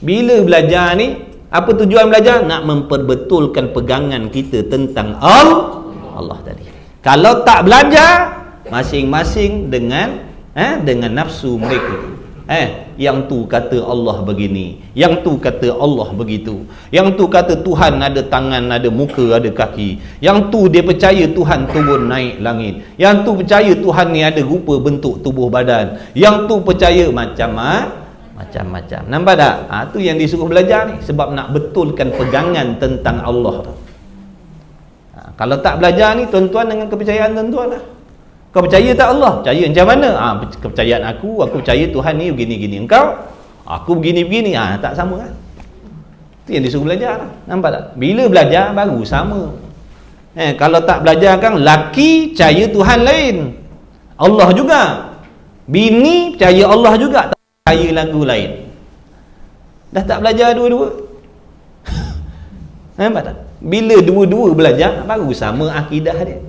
Bila belajar ni, apa tujuan belajar? Nak memperbetulkan pegangan kita tentang Allah tadi. Kalau tak belajar, masing-masing dengan nafsu mereka. Yang tu kata Allah begini, yang tu kata Allah begitu, yang tu kata Tuhan ada tangan, ada muka, ada kaki, yang tu dia percaya Tuhan turun naik langit, yang tu percaya Tuhan ni ada rupa bentuk tubuh badan, yang tu percaya macam-macam. Nampak tak? Tu yang disuruh belajar ni, sebab nak betulkan pegangan tentang Allah. Kalau tak belajar ni, tuan-tuan, dengan kepercayaan tuan-tuan lah, Kau percaya tak Allah? Percaya macam mana? Kepercayaan aku percaya Tuhan ni begini-gini. Engkau? Aku begini-begini. Tak sama kan? Itu yang disuruh belajar. Nampak tak? Bila belajar baru sama. Kalau tak belajar kan, laki percaya Tuhan lain, Allah juga. Bini percaya Allah juga, tak percaya lagu lain. Dah tak belajar dua-dua. Nampak tak? Bila dua-dua belajar baru sama akidah dia.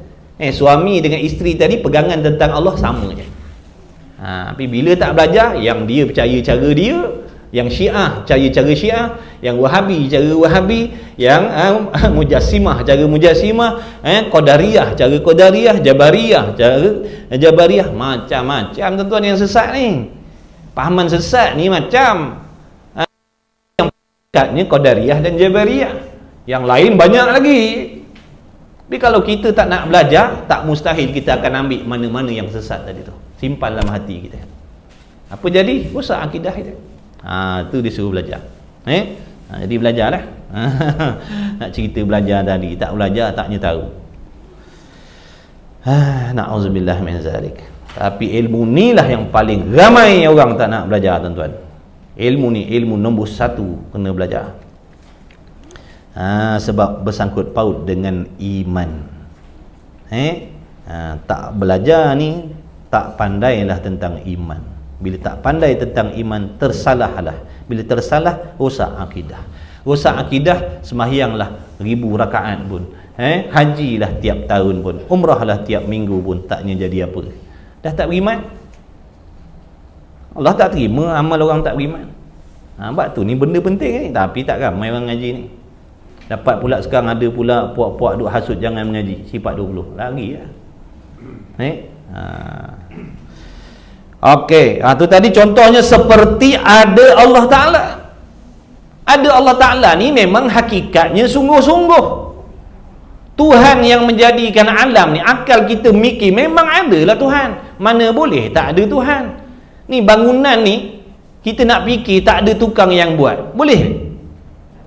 Suami dengan isteri tadi pegangan tentang Allah sama je. Tapi bila tak belajar, yang dia percaya cara dia, yang Syiah percaya cara Syiah, yang Wahabi cara Wahabi, yang Mujassimah cara Mujassimah, Qadariyah cara Qadariyah, Jabariyah cara Jabariyah. Macam-macam tuan-tuan yang sesat ni. Pahaman sesat ni macam yang dekatnya Qadariyah dan Jabariyah. Yang lain banyak lagi. Tapi kalau kita tak nak belajar, tak mustahil kita akan ambil mana-mana yang sesat tadi tu. Simpan dalam hati kita. Apa jadi? Rosak akidah kita. Tu disuruh belajar. Jadi belajarlah. Nak cerita belajar tadi, tak belajar taknya tahu. Na'udzubillah min zalik. Tapi ilmu ni lah yang paling ramai orang tak nak belajar, tuan-tuan. Ilmu ni ilmu nombor 1 kena belajar. Sebab bersangkut paut dengan iman. Tak belajar ni, tak pandailah tentang iman. Bila tak pandai tentang iman, tersalahlah. Bila tersalah, rosak akidah. Rosak akidah, sembahyanglah 1000 rakaat pun, hajilah tiap tahun pun, umrahlah tiap minggu pun, taknya jadi apa. Dah tak beriman. Allah tak terima amal orang tak beriman. Sebab tu ni benda penting ni. Tapi tak ramai orang ngaji ni. Dapat pula sekarang ada pula puak-puak duk hasut jangan mengaji. Sifat 20 lagi lah. Okey, tu tadi contohnya seperti ada Allah Ta'ala. Ada Allah Ta'ala ni memang hakikatnya sungguh-sungguh. Tuhan yang menjadikan alam ni, akal kita mikir memang adalah Tuhan. Mana boleh tak ada Tuhan. Ni bangunan ni kita nak fikir tak ada tukang yang buat, boleh?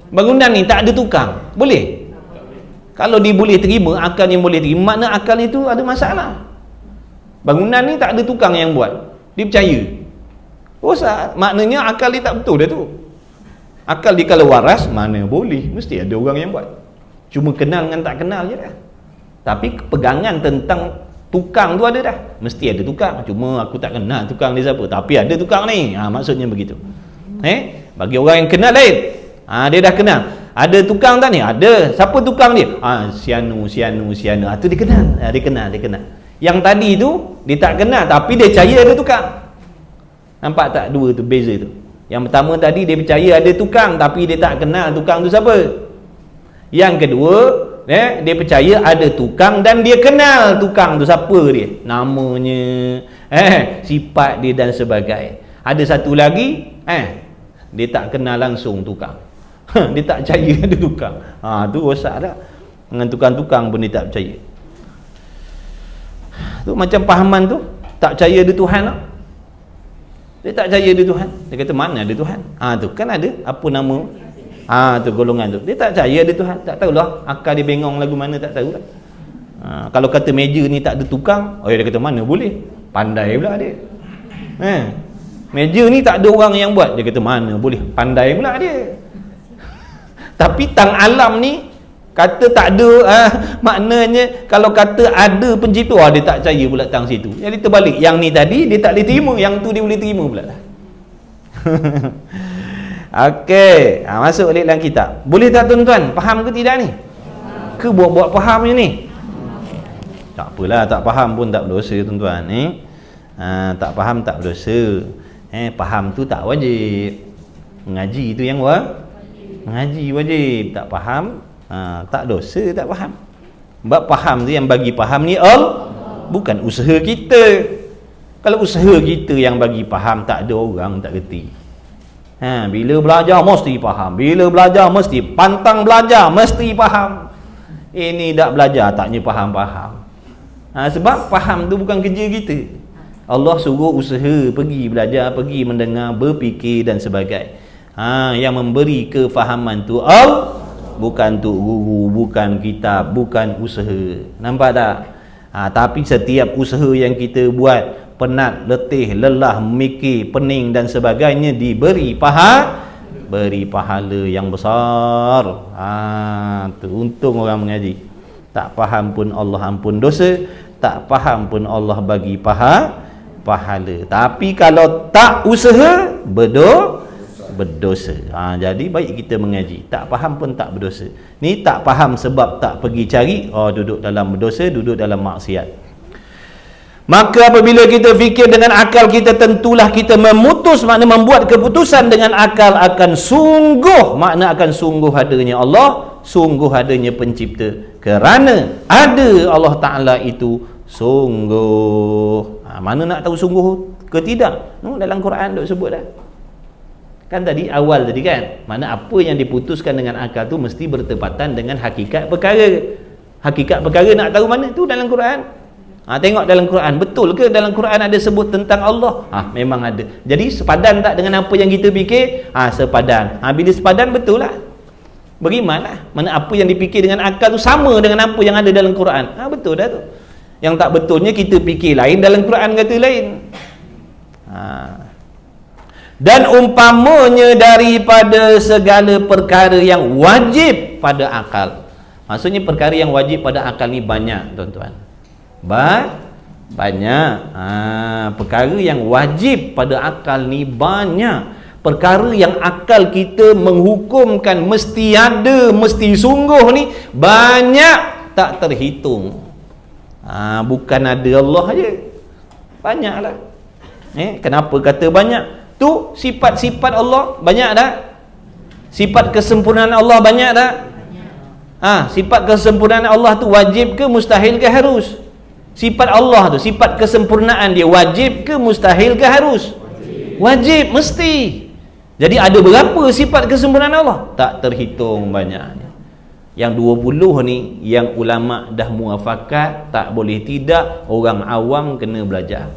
Bangunan ni tak ada tukang, boleh? Kalau dia boleh terima, akal yang boleh terima, makna akal itu ada masalah. Bangunan ni tak ada tukang yang buat, dia percaya. Rosak, maknanya akal dia tak betul dah tu. Akal dia kalau waras, mana boleh, mesti ada orang yang buat. Cuma kenal dengan tak kenal je dah. Tapi pegangan tentang tukang tu ada dah. Mesti ada tukang, cuma aku tak kenal tukang dia siapa, tapi ada tukang ni. Maksudnya begitu. Bagi orang yang kenal lain, dia dah kenal. Ada tukang tak ni? Ada. Siapa tukang dia? Sianu. Tu dia kenal. Dia kenal. Yang tadi tu dia tak kenal, tapi dia percaya ada tukang. Nampak tak dua tu beza tu? Yang pertama tadi dia percaya ada tukang, tapi dia tak kenal tukang tu siapa. Yang kedua, dia percaya ada tukang dan dia kenal tukang tu siapa dia, namanya, sifat dia dan sebagainya. Ada satu lagi, dia tak kenal langsung tukang. Dia tak percaya ada tukang. Tu rosak dah. Dengan tukang-tukang pun dia tak percaya. Tu macam pahaman tu, tak percaya ada Tuhan tak? Dia tak percaya ada Tuhan. Dia kata mana ada Tuhan? Tu kan ada apa nama? Tu golongan tu. Dia tak percaya ada Tuhan. Tak tahulah akal dia bengong lagu mana tak tahu lah. Kalau kata meja ni tak ada tukang, dia kata mana boleh? Pandai pula dia. Meja ni tak ada orang yang buat, dia kata mana boleh? Pandai pula dia. Tapi tang alam ni kata tak ada, maknanya kalau kata ada pencipta, dia tak percaya pula tang situ. Jadi terbalik, yang ni tadi dia tak boleh terima, yang tu dia boleh terima pula lah. Okey, masuk balik dalam kitab. Boleh tak tuan-tuan? Faham ke tidak ni? Ke buat-buat faham je ni? Tak apalah, tak faham pun tak berdosa tuan-tuan. Tak faham tak berdosa. Faham tu tak wajib. Mengaji tu yang mengaji wajib. Tak faham, tak dosa, tak faham. Sebab faham tu yang bagi faham ni bukan usaha kita. Kalau usaha kita yang bagi faham, tak ada orang tak reti. Bila belajar mesti faham, bila belajar mesti pantang belajar, mesti faham. Ini tak belajar taknya faham-faham. Sebab faham tu bukan kerja kita. Allah suruh usaha, pergi belajar, pergi mendengar, berfikir dan sebagainya. Yang memberi kefahaman tu bukan tu guru, bukan kitab, bukan usaha. Nampak tak? Tapi setiap usaha yang kita buat, penat, letih, lelah, memikir, pening dan sebagainya, diberi pahala yang besar. Tu untung orang mengaji. Tak faham pun Allah ampun dosa, tak faham pun Allah bagi pahala. Tapi kalau tak usaha, berdosa. Jadi baik kita mengaji. Tak faham pun tak berdosa. Ni tak faham sebab tak pergi cari, duduk dalam berdosa, duduk dalam maksiat. Maka apabila kita fikir dengan akal kita, tentulah kita memutus, makna membuat keputusan dengan akal akan sungguh, makna akan sungguh adanya Allah, sungguh adanya pencipta. Kerana ada Allah Ta'ala itu sungguh. Mana nak tahu sungguh ke tidak? Dalam Quran duk sebut dah. Kan tadi awal tadi kan, mana apa yang diputuskan dengan akal tu mesti bertepatan dengan hakikat perkara. Hakikat perkara nak tahu mana? Tu dalam Quran. Tengok dalam Quran, betul ke dalam Quran ada sebut tentang Allah? Memang ada. Jadi sepadan tak dengan apa yang kita fikir? Sepadan. Bila sepadan, betul lah. Berimanlah. Mana apa yang dipikir dengan akal tu sama dengan apa yang ada dalam Quran. Betul dah tu. Yang tak betulnya kita fikir lain, dalam Quran kata lain. Dan umpamanya daripada segala perkara yang wajib pada akal. Maksudnya perkara yang wajib pada akal ni banyak, tuan-tuan. Banyak. Perkara yang wajib pada akal ni banyak. Perkara yang akal kita menghukumkan mesti ada, mesti sungguh ni banyak, tak terhitung. Bukan ada Allah aja, banyaklah. Kenapa kata banyak? Tu sifat-sifat Allah banyak tak? Sifat kesempurnaan Allah banyak tak? Sifat kesempurnaan Allah tu wajib ke mustahil ke harus? Sifat Allah tu, sifat kesempurnaan dia wajib ke mustahil ke harus? Wajib, mesti. Jadi ada berapa sifat kesempurnaan Allah? Tak terhitung banyaknya. Yang 20 ni yang ulama dah muafakat, tak boleh tidak, orang awam kena belajar.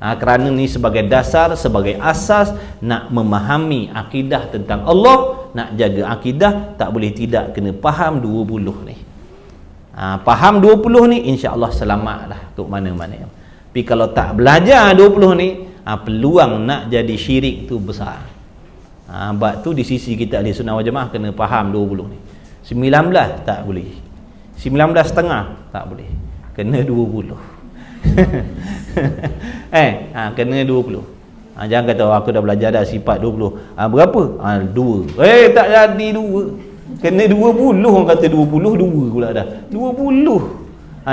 Kerana ni sebagai dasar, sebagai asas nak memahami akidah tentang Allah, nak jaga akidah, tak boleh tidak kena faham 20 ni. Faham 20 ni, insya-Allah selamatlah untuk mana-mana. Tapi kalau tak belajar 20 ni, peluang nak jadi syirik tu besar. Sebab tu di sisi kita ahli sunnah wal jamaah kena faham 20 ni. 19 tak boleh, 19,5 tak boleh, kena 20. Kena 20. Jangan kata aku dah belajar dah sifat 20. Berapa? 2. Tak jadi 2. Kena 20. Orang kata 22 pula dah 20.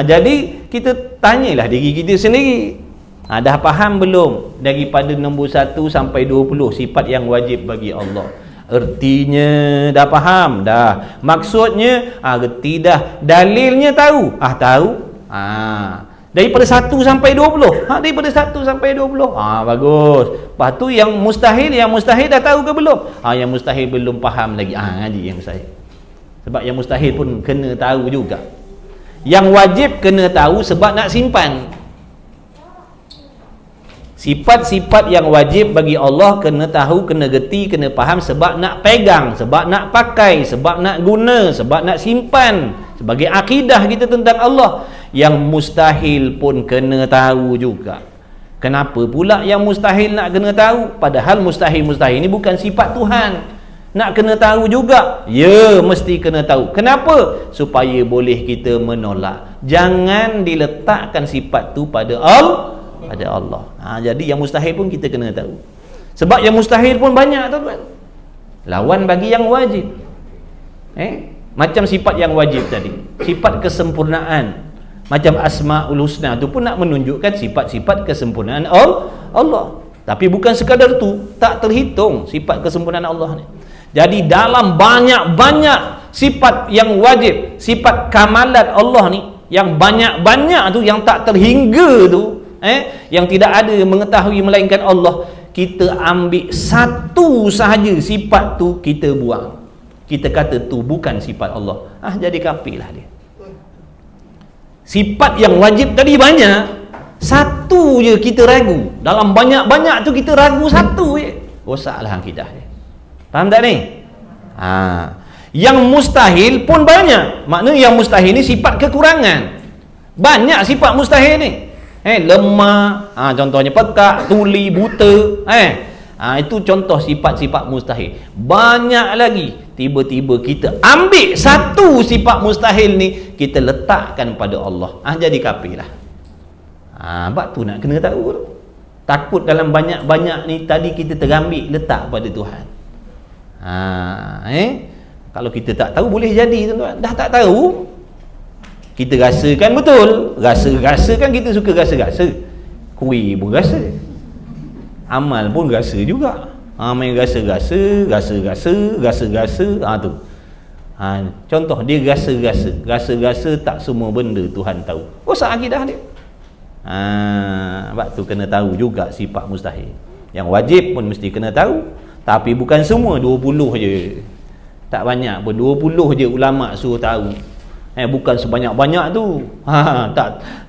Jadi kita tanyalah diri kita sendiri, dah faham belum daripada nombor 1 sampai 20 sifat yang wajib bagi Allah? Ertinya dah faham dah, maksudnya reti dah, dalilnya tahu tahu. Daripada 1 sampai 20. Daripada 1 sampai 20. Bagus. Lepas tu yang mustahil dah tahu ke belum? Yang mustahil belum faham lagi. Ngaji yang mustahil. Sebab yang mustahil pun kena tahu juga. Yang wajib kena tahu sebab nak simpan. Sifat-sifat yang wajib bagi Allah kena tahu, kena gerti, kena faham sebab nak pegang, sebab nak pakai, sebab nak guna, sebab nak simpan sebagai akidah kita tentang Allah. Yang mustahil pun kena tahu juga. Kenapa pula yang mustahil nak kena tahu? Padahal mustahil-mustahil ni bukan sifat Tuhan. Nak kena tahu juga? Ya, mesti kena tahu. Kenapa? Supaya boleh kita menolak. Jangan diletakkan sifat tu pada Allah. Jadi yang mustahil pun kita kena tahu. Sebab yang mustahil pun banyak, tuan-tuan. Lawan bagi yang wajib. Macam sifat yang wajib tadi, sifat kesempurnaan. Macam Asmaul Husna tu pun nak menunjukkan sifat-sifat kesempurnaan Allah. Tapi bukan sekadar tu, tak terhitung sifat kesempurnaan Allah ni. Jadi dalam banyak-banyak sifat yang wajib, sifat kamalat Allah ni, yang banyak-banyak tu, yang tak terhingga tu, yang tidak ada mengetahui melainkan Allah, kita ambil satu sahaja sifat tu kita buang. Kita kata tu bukan sifat Allah. Jadi kafirlah dia. Sifat yang wajib tadi banyak, satu je kita ragu. Dalam banyak-banyak tu kita ragu satu je. Rosaklah akidah dia. Faham tak ni? Yang mustahil pun banyak. Maknanya yang mustahil ni sifat kekurangan. Banyak sifat mustahil ni. Lemah, contohnya pekak, tuli, buta. Itu contoh sifat-sifat mustahil. Banyak lagi. Tiba-tiba kita ambil satu sifat mustahil ni, kita letakkan pada Allah. Jadi kafir lah. Sebab tu nak kena tahu tu. Takut dalam banyak-banyak ni tadi kita terambil letak pada Tuhan. Kalau kita tak tahu boleh jadi tuan-tuan. Dah tak tahu, kita rasakan betul. Rasa-rasa kan kita suka rasa-rasa. Kuih pun rasa. Amal pun rasa juga. Main rasa-rasa tu. Contoh dia rasa-rasa. Rasa-rasa tak semua benda Tuhan tahu. Rosak akidah dia. Sebab tu kena tahu juga sifat mustahil. Yang wajib pun mesti kena tahu. Tapi bukan semua, 20 je. Tak banyak pun, 20 je ulama suruh tahu. Bukan sebanyak-banyak tu.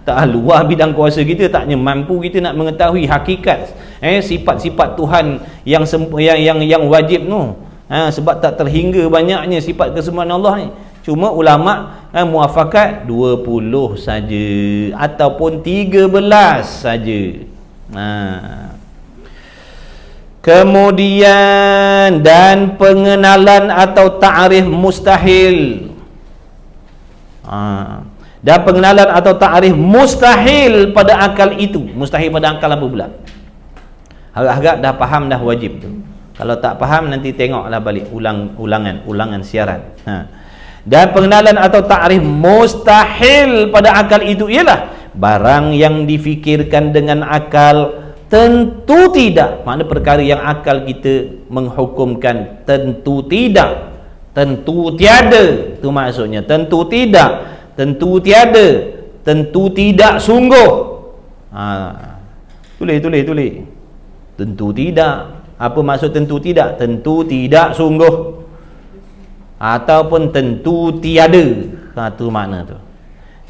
Tak luar bidang kuasa kita, taknya mampu kita nak mengetahui hakikat sifat-sifat Tuhan yang wajib tu. Sebab tak terhingga banyaknya sifat kesempurnaan Allah ni. Cuma ulama muafakat 20 saja ataupun 13 saja. Kemudian dan pengenalan atau ta'rif mustahil. Dan pengenalan atau ta'rif mustahil pada akal itu. Mustahil pada akal apa pula? Harap-harap dah faham dah wajib tu. Kalau tak faham nanti tengoklah balik ulangan siaran. Dan pengenalan atau ta'rif mustahil pada akal itu ialah barang yang difikirkan dengan akal tentu tidak. Makna perkara yang akal kita menghukumkan tentu tidak, tentu tiada. Itu maksudnya tentu tidak, tentu tiada, tentu tidak sungguh. Tulis. Tentu tidak. Apa maksud tentu tidak? Tentu tidak sungguh. Ataupun tentu tiada. Itu makna tu.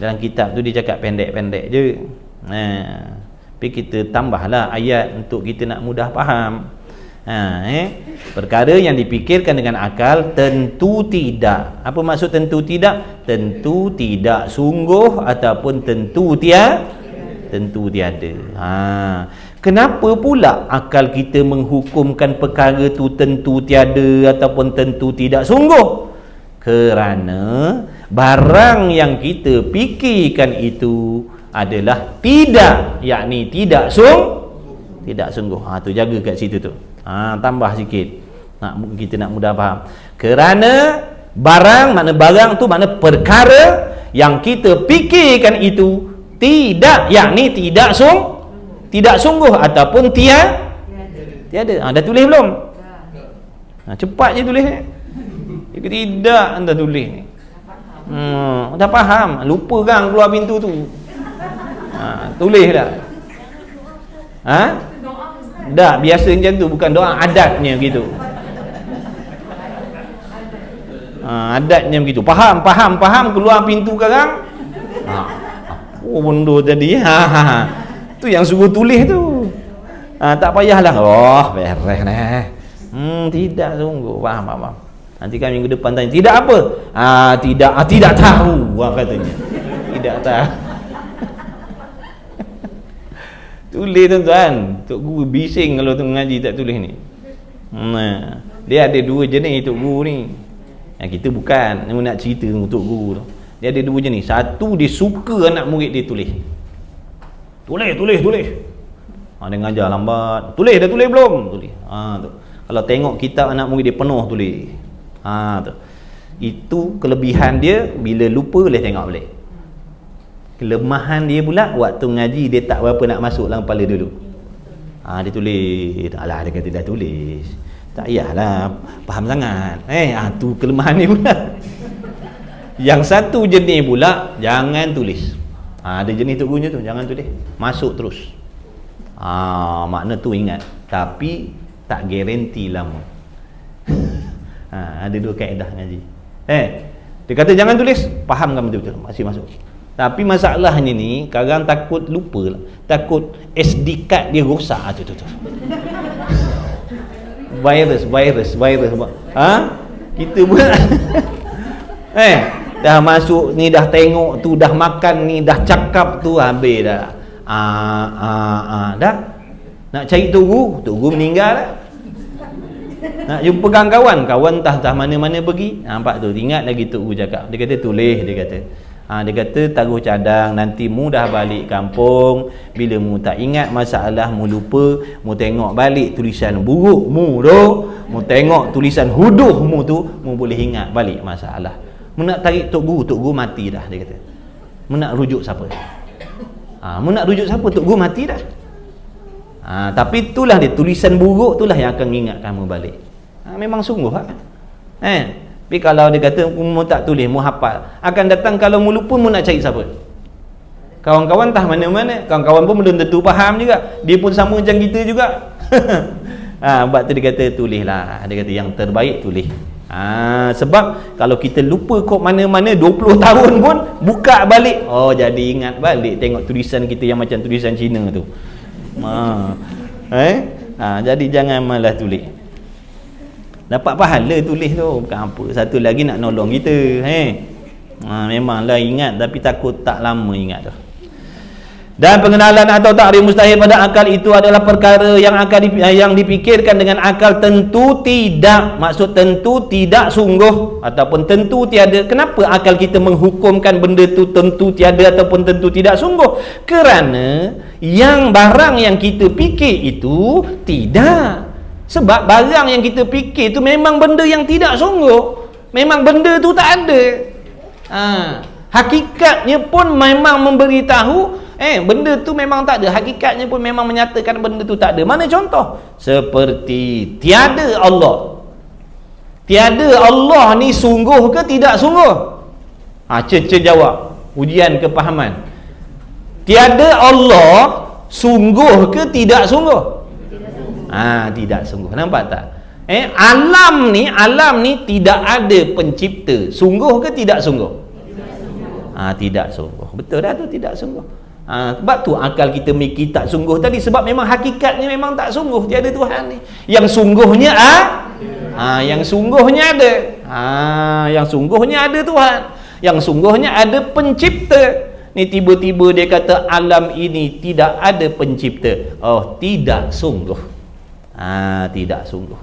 Dalam kitab tu dia cakap pendek-pendek je. Tapi kita tambahlah ayat untuk kita nak mudah faham. Perkara yang dipikirkan dengan akal tentu tidak. Apa maksud tentu tidak? Tentu tidak sungguh ataupun tentu tiada. Kenapa pula akal kita menghukumkan perkara tu tentu tiada ataupun tentu tidak sungguh? Kerana barang yang kita fikirkan itu adalah tidak, yakni tidak sungguh. Tu jaga kat situ tu. Tambah sikit. Kita nak mudah faham. Kerana barang, makna barang tu makna perkara yang kita fikirkan itu tidak, yakni tidak sungguh ataupun tiada. Dah tulis belum? Cepat je tulis. Tidak anda tulis ni. Dah faham. Lupa kan keluar pintu tu. Tulis dah. Dah, biasa macam tu, bukan doa, adatnya gitu. Adatnya begitu. Faham, keluar pintu sekarang. Benda tadi. Tu yang suruh tulis tu. Tak payahlah. Beres dah. Tidak sungguh. Faham. Nanti kan minggu depan tanya, tidak apa? Tidak tahu, katanya. Tidak tahu. Tulis tuan-tuan. Tok Guru bising kalau tu mengaji tak tulis ni. Dia ada dua jenis Tok Guru ni. Kita bukan nak cerita dengan Tok Guru tu. Dia ada dua jenis. Satu, dia suka anak murid dia tulis. Tulis. Dia ngajar lambat. Dah tulis belum? Tulis. Tu. Kalau tengok kitab anak murid dia penuh tulis. Tu. Itu kelebihan dia, bila lupa boleh tengok balik. Kelemahan dia pula, waktu ngaji dia tak berapa nak masuk dalam kepala dulu. Dia tulis. Alah, dia kata dah tulis. Tak payahlah faham sangat. Tu kelemahan dia pula. Yang satu jenis pula, jangan tulis. Ada jenis Tok Gurunya tu, jangan tulis. Masuk terus. Makna tu ingat. Tapi tak garanti lama. Ada dua kaedah ngaji. Dia kata jangan tulis, faham kan betul-betul, masih masuk. Tapi masalahnya ni, kadang takut lupa lah. Takut SD card dia rosak. Tu. Virus. Kita pun Dah masuk ni, dah tengok tu, dah makan ni, dah cakap tu, habis dah. Dah. Nak cari Tok Guru meninggal dah. Nak jumpa kawan entah mana-mana pergi. Nampak tu, ingat lagi Tok Guru cakap. Dia kata tulis, dia kata. Dia kata taruh cadang, nanti mu dah balik kampung, bila mu tak ingat masalah, mu lupa, mu tengok balik tulisan buruk mu tu, mu tengok tulisan huduh mu tu, mu boleh ingat balik masalah. Mu nak tarik Tok Guru mati dah, dia kata. Mu nak rujuk siapa? Mu nak rujuk siapa? Tok Guru mati dah. Tapi itulah dia, tulisan buruk itulah yang akan ingatkan mu balik. Memang sungguh lah. Tapi kalau dia kata mu tak tulis, mu hafal, akan datang kalau mu lupa, mu nak cari siapa? Kawan-kawan entah mana-mana, kawan-kawan pun belum tentu faham juga, dia pun sama macam kita juga. Sebab tu dia kata tulislah, dia kata yang terbaik tulis. Sebab kalau kita lupa kok mana-mana 20 tahun pun, buka balik, oh jadi ingat balik, tengok tulisan kita yang macam tulisan Cina tu. Jadi jangan malas tulis. Dapat pahala tulis tu, bukan apa. Satu lagi nak nolong kita. Memanglah ingat, tapi takut tak lama ingat tu. Dan pengenalan atau takrif mustahil pada akal itu adalah perkara yang dipikirkan dengan akal tentu tidak. Maksud tentu tidak sungguh ataupun tentu tiada. Kenapa akal kita menghukumkan benda tu tentu tiada ataupun tentu tidak sungguh? Kerana yang barang yang kita fikir itu tidak. Sebab barang yang kita fikir tu memang benda yang tidak sungguh. Memang benda tu tak ada. Hakikatnya pun memang memberitahu benda tu memang tak ada. Hakikatnya pun memang menyatakan benda tu tak ada. Mana contoh? Seperti tiada Allah. Tiada Allah ni sungguh ke tidak sungguh? Cece jawab. Ujian kepahaman. Tiada Allah sungguh ke tidak sungguh? Tidak sungguh. Nampak tak? Alam ni tidak ada pencipta. Sungguh ke tidak sungguh? Tidak sungguh. Betul dah tu, tidak sungguh. Sebab tu akal kita mikir tak sungguh tadi, sebab memang hakikatnya memang tak sungguh. Tiada Tuhan ni. Yang sungguhnya yang sungguhnya ada. Yang sungguhnya ada Tuhan. Yang sungguhnya ada pencipta. Ni tiba-tiba dia kata alam ini tidak ada pencipta. Oh, tidak sungguh. Tidak sungguh.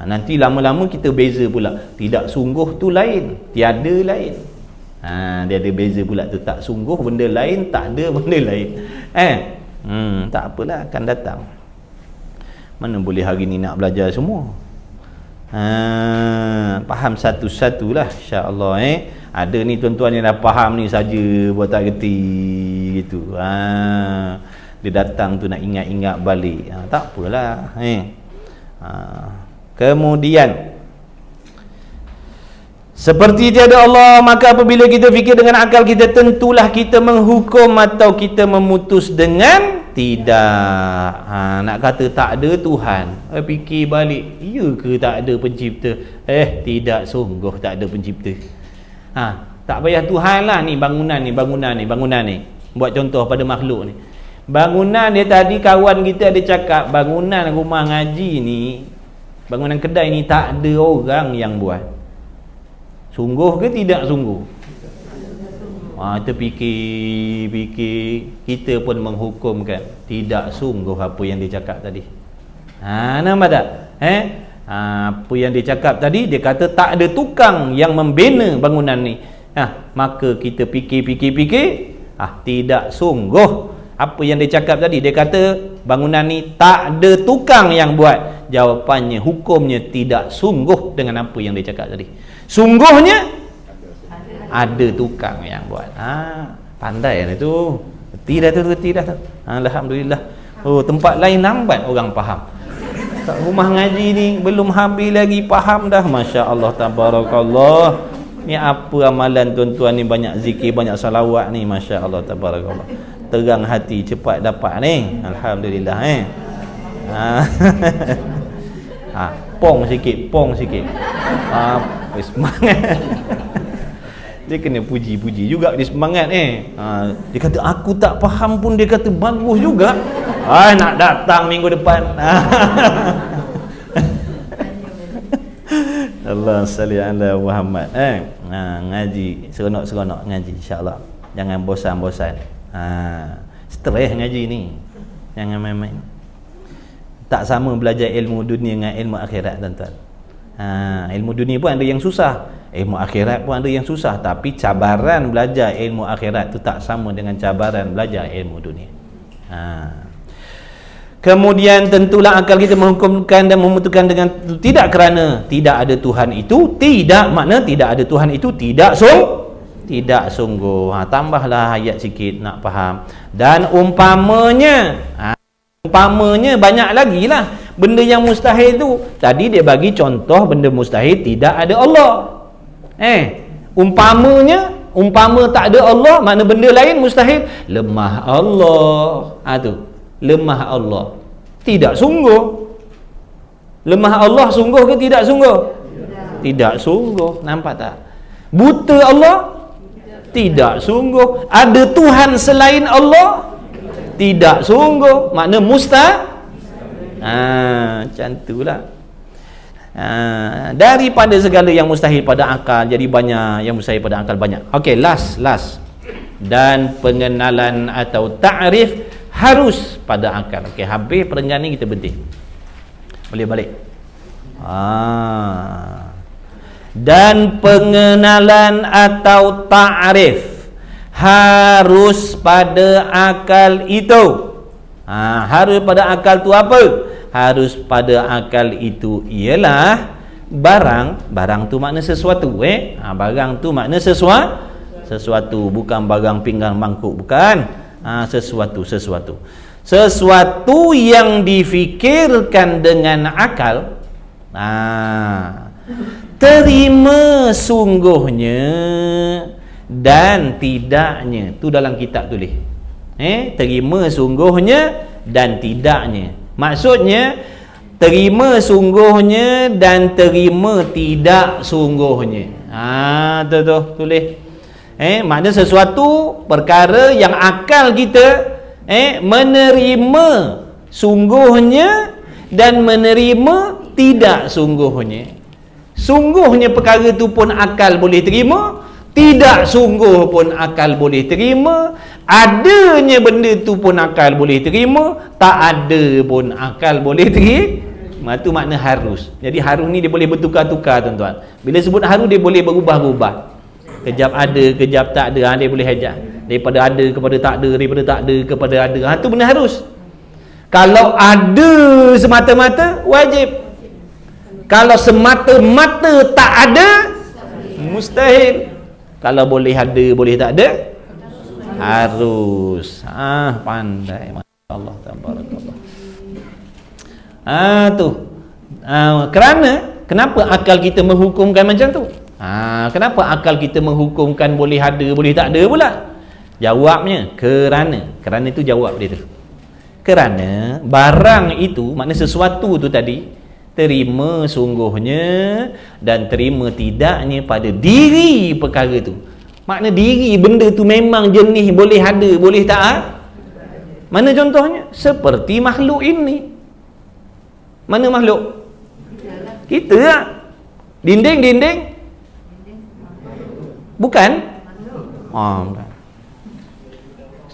Nanti lama-lama kita beza pula. Tidak sungguh tu lain, tiada lain. Dia ada beza pula tu. Tak sungguh benda lain, tak ada benda lain. Tak apalah, akan datang. Mana boleh hari ni nak belajar semua. Faham satu-satulah, insya-Allah. Ada ni tuan-tuan yang dah faham ni saja buat tak reti gitu. Dia datang tu nak ingat-ingat balik. Tak apalah. Kemudian seperti tiada Allah, maka apabila kita fikir dengan akal kita, tentulah kita menghukum atau kita memutus dengan tidak. Nak kata tak ada Tuhan, fikir balik, ya ke tak ada pencipta? Tidak sungguh tak ada pencipta. Tak payah Tuhan lah ni, bangunan ni. Buat contoh pada makhluk ni. Bangunan dia tadi, kawan kita ada cakap, bangunan rumah ngaji ni, bangunan kedai ni tak ada orang yang buat. Sungguh ke tidak sungguh? Kita fikir, kita pun menghukumkan tidak sungguh apa yang dia cakap tadi. Nampak tak? Apa yang dia cakap tadi, dia kata tak ada tukang yang membina bangunan ni. Maka kita fikir, tidak sungguh apa yang dia cakap tadi. Dia kata bangunan ni tak ada tukang yang buat. Jawapannya, hukumnya tidak sungguh dengan apa yang dia cakap tadi. Sungguhnya ada tukang yang buat. Pandai lah tu. Reti dah tu. Alhamdulillah. Tempat lain lambat orang faham. Kat rumah ngaji ni belum habis lagi faham dah. Masya Allah, tabarakallah. Ni apa amalan tuan-tuan ni, banyak zikir, banyak salawat ni. Masya Allah, tabarakallah. Terang hati, cepat dapat ni. Alhamdulillah. Pong sikit. Semangat. Dia kena puji-puji juga, dia semangat dia kata aku tak faham pun dia kata bagus juga. Nak datang minggu depan. Allah salli ala Muhammad. Ngaji seronok-seronok ngaji, insya-Allah. Jangan bosan-bosan. Stres ngaji ni. Jangan main-main. Tak sama belajar ilmu dunia dengan ilmu akhirat, tuan-tuan. Ilmu dunia pun ada yang susah, ilmu akhirat pun ada yang susah, tapi cabaran belajar ilmu akhirat tu tak sama dengan cabaran belajar ilmu dunia. Kemudian tentulah akal kita menghukumkan dan memutuskan dengan tidak, kerana tidak ada Tuhan itu tidak, makna tidak ada Tuhan itu tidak sungguh. Tambahlah ayat sikit nak faham. Dan umpamanya banyak lagi lah benda yang mustahil tu. Tadi dia bagi contoh benda mustahil, tidak ada Allah. Umpama tak ada Allah, makna benda lain mustahil. Lemah Allah. Tu lemah Allah, tidak sungguh. Lemah Allah sungguh ke tidak sungguh? Tidak sungguh. Nampak tak? Buta Allah? Tidak sungguh. Ada Tuhan selain Allah? Tidak sungguh. Makna mustahil. Macam itulah. Daripada segala yang mustahil pada akal, jadi banyak yang mustahil pada akal, banyak. Okey, last. Dan pengenalan atau ta'rif harus pada akal. Okey, habis perenggan ni kita berhenti. Boleh balik. Dan pengenalan atau ta'rif harus pada akal itu. Harus pada akal tu apa? Harus pada akal itu ialah barang tu makna sesuatu. Barang tu makna sesuatu, bukan barang pinggan mangkuk, bukan. Sesuatu yang difikirkan dengan akal. Terima sungguhnya dan tidaknya. Tu dalam kitab tulis. Terima sungguhnya dan tidaknya. Maksudnya terima sungguhnya dan terima tidak sungguhnya. Tu tulis. Makna sesuatu perkara yang akal kita menerima sungguhnya dan menerima tidak sungguhnya. Sungguhnya perkara tu pun akal boleh terima, tidak sungguh pun akal boleh terima. Adanya benda tu pun akal boleh terima, tak ada pun akal boleh terima. Itu makna harus. Jadi harus ni dia boleh bertukar-tukar, tuan-tuan. Bila sebut harus dia boleh berubah-ubah. Kejap ada, kejap tak ada. Dia boleh hajar daripada ada kepada tak ada, daripada tak ada kepada ada. Itu benda harus. Kalau ada semata-mata, wajib. Kalau semata-mata tak ada, mustahil. Kalau boleh ada, boleh tak ada, harus. Pandai, masya-Allah, tabarakallah. Kenapa akal kita menghukumkan macam tu? Kenapa akal kita menghukumkan boleh ada, boleh tak ada pula? Jawabnya kerana itu jawab dia tu. Kerana barang itu, makna sesuatu tu tadi, terima sungguhnya dan terima tidaknya pada diri perkara tu. Makna diri benda tu memang jenis boleh ada, boleh tak ada. Mana contohnya? Seperti makhluk ini. Mana makhluk? Kita lah. Dinding bukan? Bukan.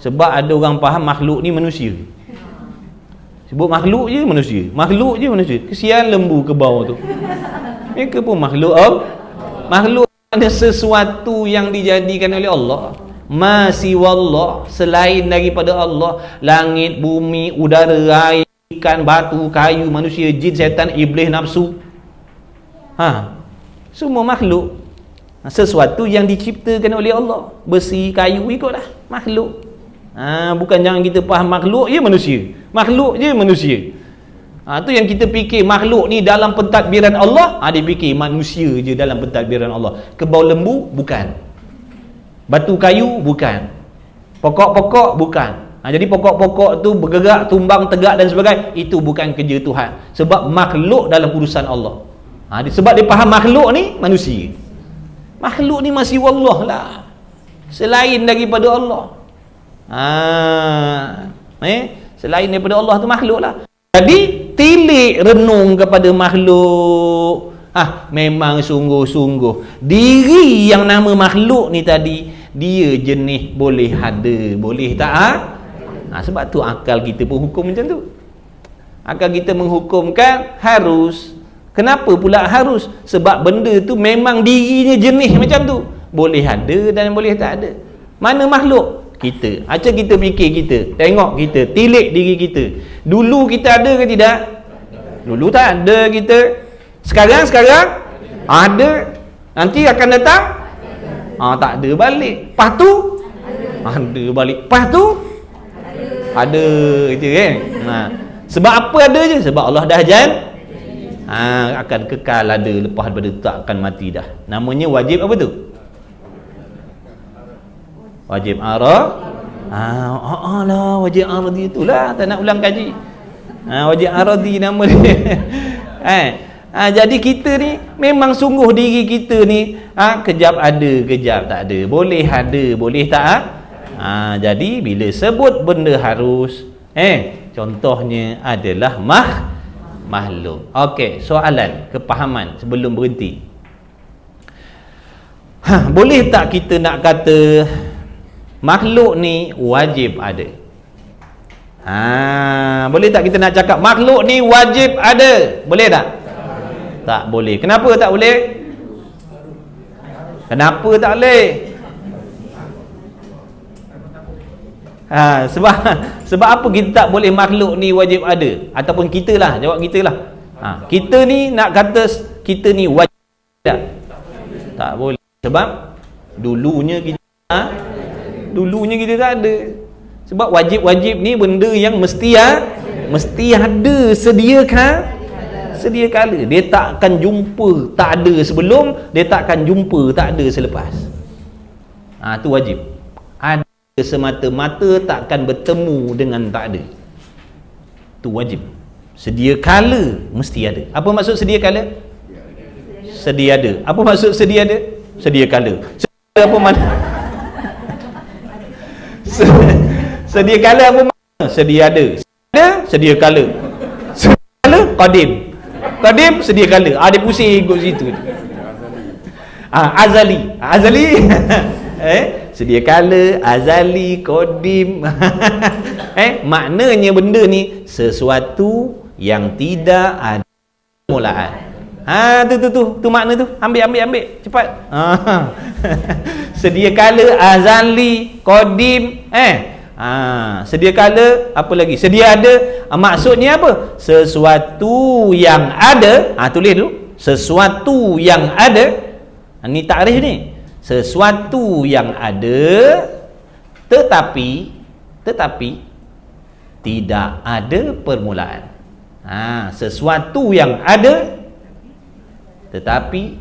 Sebab ada orang faham makhluk ni manusia. Sebut makhluk je manusia. Makhluk je manusia. Kesian lembu ke bawah tu. Mereka pun makhluk. Makhluk ada sesuatu yang dijadikan oleh Allah. Masiwallah, selain daripada Allah. Langit, bumi, udara, air, ikan, batu, kayu, manusia, jin, setan, iblis, nafsu. Semua makhluk. Sesuatu yang diciptakan oleh Allah. Besi, kayu, ikutlah makhluk. Bukan jangan kita faham makhluk je manusia. Makhluk je manusia. Tu yang kita fikir makhluk ni dalam pentadbiran Allah. Dia fikir manusia je dalam pentadbiran Allah. Kebau lembu bukan. Batu kayu bukan. Pokok-pokok bukan. Jadi pokok-pokok tu bergerak, tumbang, tegak dan sebagainya, itu bukan kerja Tuhan. Sebab makhluk dalam urusan Allah. Sebab dia faham makhluk ni manusia. Makhluk ni masih wallah lah, selain daripada Allah. Selain daripada Allah tu makhluk lah. Jadi tilik renung kepada makhluk. Memang sungguh-sungguh diri yang nama makhluk ni tadi, dia jenis boleh ada, boleh tak sebab tu akal kita pun hukum macam tu. Akal kita menghukumkan harus. Kenapa pula harus? Sebab benda tu memang dirinya jenis macam tu, boleh ada dan boleh tak ada. Mana makhluk? Kita. Acah kita fikir, kita tengok, kita tilik diri kita. Dulu kita ada ke tidak? Dulu tak ada kita. Sekarang ada. Nanti akan datang tak ada balik. Lepas tu ada balik. Lepas tu ada je kan. Sebab apa ada je? Sebab Allah dah akan kekal ada, lepas daripada tu tak akan mati dah. Namanya wajib apa tu? Wajib wajib aradi itulah, tak nak ulang kaji. Wajib aradi nama dia. Jadi kita ni memang sungguh diri kita ni kejap ada, kejap tak ada, boleh ada, boleh tak jadi bila sebut benda harus contohnya adalah makhluk. Okey, soalan kepahaman sebelum berhenti. Boleh tak kita nak kata makhluk ni wajib ada? Boleh tak kita nak cakap makhluk ni wajib ada? Boleh tak? Tak boleh. Kenapa tak boleh? Kenapa tak boleh? Sebab apa kita tak boleh makhluk ni wajib ada? Ataupun kita lah, jawab kita lah. Kita ni nak kata kita ni wajib tak? Tak boleh. Sebab dulunya kita tak ada. Sebab wajib-wajib ni benda yang mesti ada sedia kala. Dia tak akan jumpa tak ada sebelum, dia tak akan jumpa tak ada selepas. Tu wajib. Ada semata-mata takkan bertemu dengan tak ada. Tu wajib. Sedia kala mesti ada. Apa maksud sedia kala? Sedia ada. Apa maksud sedia ada? Sedia kala. Sedia apa mana? Sedia kala apa makna? Sedia ada. Sedia kala. Sedia kala qadim. Qadim sedia kala. Dia pusing ikut situ. Azali. Sedia kala, azali, qadim. Maknanya benda ni sesuatu yang tidak ada permulaan. Tu makna tu. Ambil cepat. Sedia kala, azali, qadim, sedia kala, apa lagi? Sedia ada. Maksudnya apa? Sesuatu yang ada. Tulis dulu. Sesuatu yang ada. Ni takrif ni. Sesuatu yang ada tetapi tidak ada permulaan. Sesuatu yang ada tetapi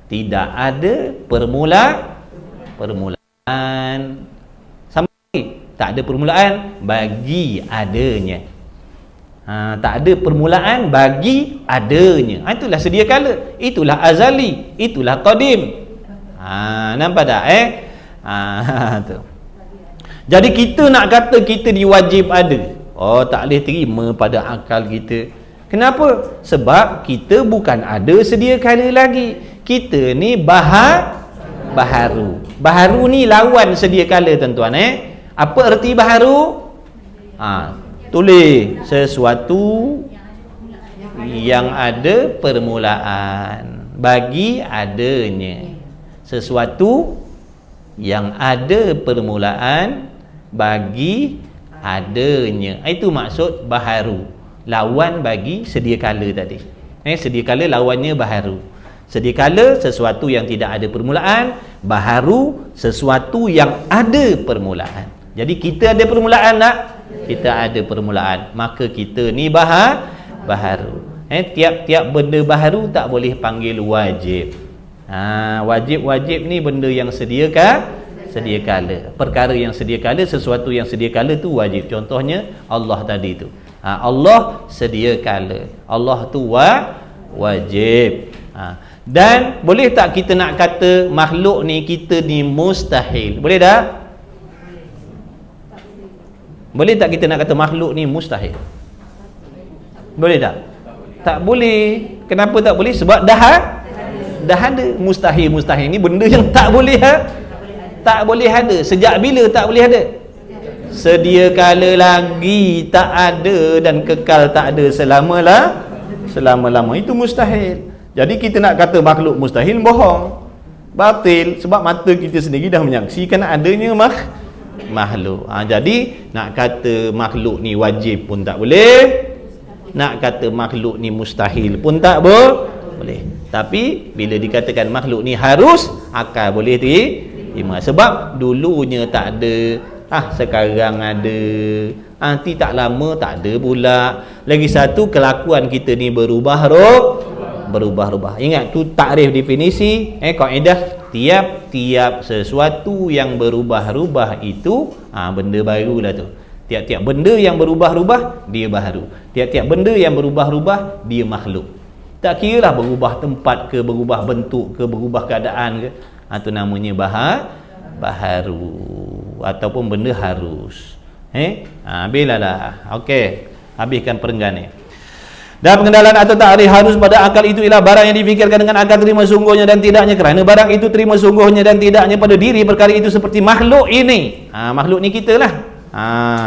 tidak ada permulaan. Sama lagi, tak ada permulaan bagi adanya. Tak ada permulaan bagi adanya. Itulah sedia kala, itulah azali, itulah qadim. Nampak tak tu. Jadi kita nak kata kita diwajib ada, tak boleh terima pada akal kita. Kenapa? Sebab kita bukan ada sedia kala lagi. Kita ni baharu. Baharu ni lawan sedia kala tuan-tuan. Apa erti baharu? Tulis sesuatu yang ada permulaan bagi adanya. Sesuatu yang ada permulaan bagi adanya. Itu maksud baharu. Lawan bagi sedia kala tadi. Sedia kala lawannya baharu. Sedia kala sesuatu yang tidak ada permulaan, baharu sesuatu yang ada permulaan. Jadi kita ada permulaan tak? Kita ada permulaan. Maka kita ni baharu. Tiap-tiap benda baharu tak boleh panggil wajib. Wajib ni benda yang sedia kala. Perkara yang sedia kala, sesuatu yang sedia kala tu wajib. Contohnya Allah tadi tu. Allah sedia kala. Allah tu wajib. Dan boleh tak kita nak kata makhluk ni, kita ni mustahil? Boleh tak? Boleh tak kita nak kata makhluk ni mustahil? Boleh tak? Tak boleh. Kenapa tak boleh? Sebab dah ada. Mustahil ni benda yang tak boleh tak boleh ada. Sejak bila tak boleh ada? Sedia kala lagi tak ada dan kekal tak ada selama-lama. Itu mustahil. Jadi kita nak kata makhluk mustahil, bohong, batil. Sebab mata kita sendiri dah menyaksikan adanya makhluk. Jadi nak kata makhluk ni wajib pun tak boleh, nak kata makhluk ni mustahil pun tak boleh. Tapi bila dikatakan makhluk ni harus, akal boleh terima. Sebab dulunya tak ada, sekarang ada, nanti tak lama tak ada pula. Lagi satu, kelakuan kita ni berubah. Ingat tu takrif definisi, kaedah, tiap-tiap sesuatu yang berubah-ubah itu benda baru lah tu. Tiap-tiap benda yang berubah-ubah dia baru. Tiap-tiap benda yang berubah-ubah dia makhluk. Tak kira lah berubah tempat ke, berubah bentuk ke, berubah keadaan ke, itu namanya baharu ataupun benda harus. Habislah lah. Okey, habiskan perenggan ni. Dan pengendalaan atau takrif harus pada akal itu ialah barang yang difikirkan dengan akal terima sungguhnya dan tidaknya, kerana barang itu terima sungguhnya dan tidaknya pada diri perkara itu seperti makhluk ini. Makhluk ni kita lah,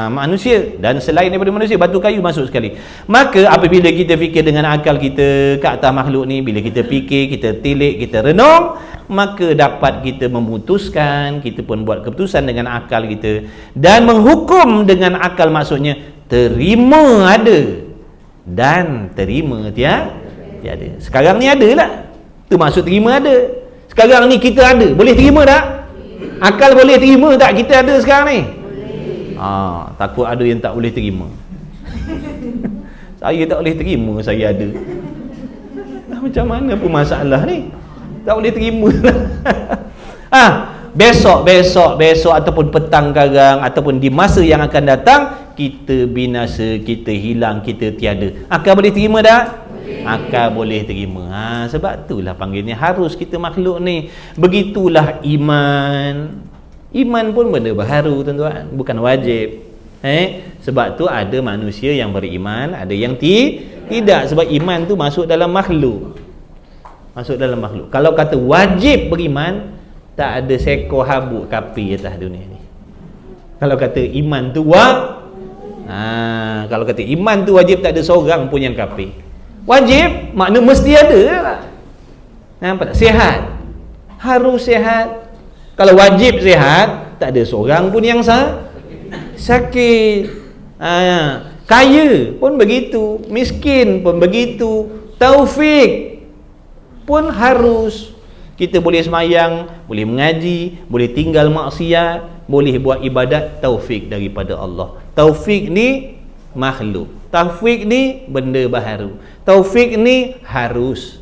manusia, dan selain daripada manusia, batu kayu masuk sekali. Maka apabila kita fikir dengan akal kita ke atas makhluk ni, bila kita fikir, kita tilik, kita renung, maka dapat kita memutuskan, kita pun buat keputusan dengan akal kita, dan menghukum dengan akal, maksudnya terima ada dan terima tiada. Sekarang ni ada lah, tu maksud terima ada. Sekarang ni kita ada, boleh terima tak? Akal boleh terima tak kita ada sekarang ni? Takut ada yang tak boleh terima. Saya tak boleh terima saya ada. Macam mana pun masalah ni, tak boleh terima. Besok ataupun petang garang ataupun di masa yang akan datang, kita binasa, kita hilang, kita tiada. Akal boleh terima tak? Akal boleh terima. Sebab itulah panggilnya harus kita makhluk ni. Begitulah iman. Iman pun benda baharu tuan-tuan, bukan wajib. Sebab tu ada manusia yang beriman, ada yang tidak. Sebab iman tu masuk dalam makhluk. Kalau kata wajib beriman, tak ada seekor habuk kapi atas dunia ni. Kalau kata iman tu kalau kata iman tu wajib, tak ada seorang pun yang kafir. Wajib makna mesti ada lah. Nampak tak? Sihat, harus sihat. Kalau wajib sihat, tak ada seorang pun yang sakit. Kaya pun begitu, miskin pun begitu, taufik pun harus. Kita boleh semayang, boleh mengaji, boleh tinggal maksiat, boleh buat ibadat, taufik daripada Allah. Taufik ni makhluk, taufik ni benda baharu, taufik ni harus.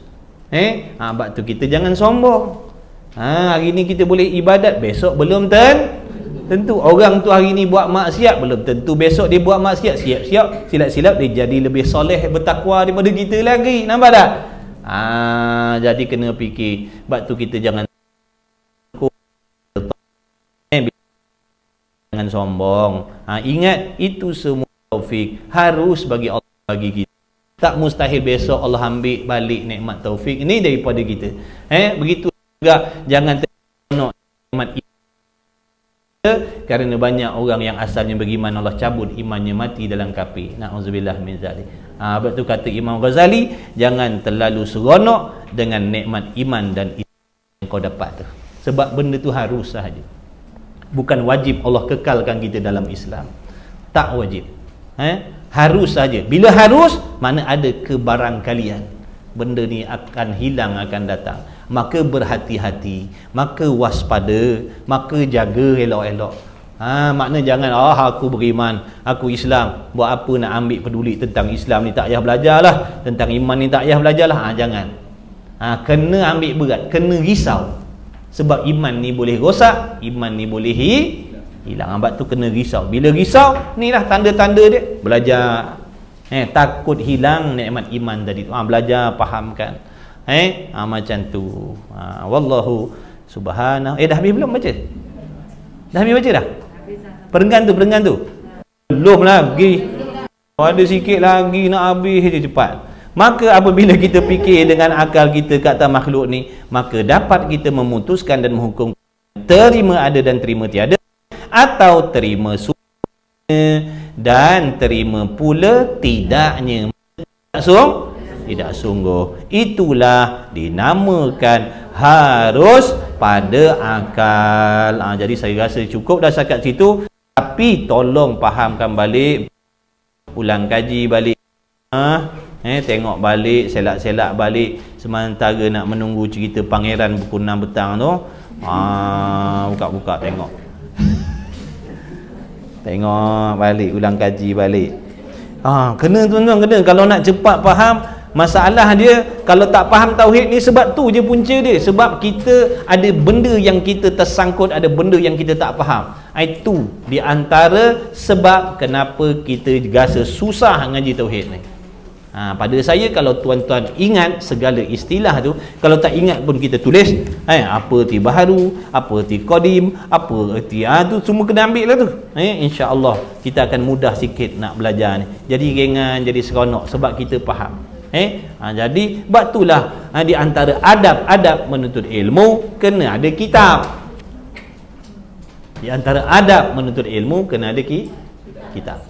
Sebab tu kita jangan sombong. Hari ni kita boleh ibadat, besok belum tentu. Orang tu hari ni buat maksiat, belum tentu besok dia buat maksiat. Siap-siap, silap-silap dia jadi lebih soleh, bertakwa daripada kita lagi. Nampak tak? Jadi kena fikir. Sebab tu kita jangan sombong. Ingat, itu semua taufik harus bagi Allah, bagi kita. Tak mustahil besok Allah ambil balik nikmat taufik ini daripada kita. Begitu juga jangan tengok nikmat kita, kerana banyak orang yang asalnya beriman, Allah cabut imannya, mati dalam kafir. Na'udzubillah min zalik. Sebab tu kata Imam Ghazali, jangan terlalu seronok dengan nikmat iman dan Islam yang kau dapat tu. Sebab benda tu harus sahaja, bukan wajib Allah kekalkan kita dalam Islam. Tak wajib, harus saja. Bila harus, mana ada kebarangkalian, benda ni akan hilang, akan datang. Maka berhati-hati, maka waspada, maka jaga elok-elok. Makna jangan aku beriman, aku Islam, buat apa nak ambil peduli tentang Islam ni, tak payah belajarlah, tentang iman ni tak payah belajarlah. Jangan. Kena ambil berat, kena risau. Sebab iman ni boleh rosak, iman ni boleh hilang. Sebab tu kena risau. Bila risau, ni lah tanda-tanda dia. Belajar. Takut hilang nikmat iman tadi tu. Belajar, fahamkan. Macam tu. Wallahu subhanahu. Dah habis belum baca? Dah habis baca dah? Perenggan tu belum lagi. Ada sikit lagi nak habis je cepat. Maka apabila kita fikir dengan akal kita kata makhluk ni, maka dapat kita memutuskan dan menghukum terima ada dan terima tiada, atau terima dan terima pula tidaknya. Tidak sungguh. Itulah dinamakan harus pada akal. Jadi saya rasa cukup dah setakat situ. Tapi tolong fahamkan balik, ulang kaji balik, tengok balik, selak-selak balik, sementara nak menunggu cerita pangeran pukul 6 petang tu. Buka-buka tengok. Tengok balik, ulang kaji balik. Kena tuan-tuan, kena. Kalau nak cepat faham masalah dia, kalau tak faham tauhid ni, sebab tu je punca dia. Sebab kita ada benda yang kita tersangkut, ada benda yang kita tak faham. Itu di antara sebab kenapa kita rasa susah ngaji tauhid ni. Pada saya, kalau tuan-tuan ingat segala istilah tu, kalau tak ingat pun kita tulis, apa erti baharu, apa erti qadim, apa erti tu semua kena ambil lah tu. InsyaAllah kita akan mudah sikit nak belajar ni. Jadi ringan, jadi seronok sebab kita faham. Jadi sebab itulah di antara adab-adab menuntut ilmu kena ada kitab. Di antara adab menuntut ilmu kena ada kitab.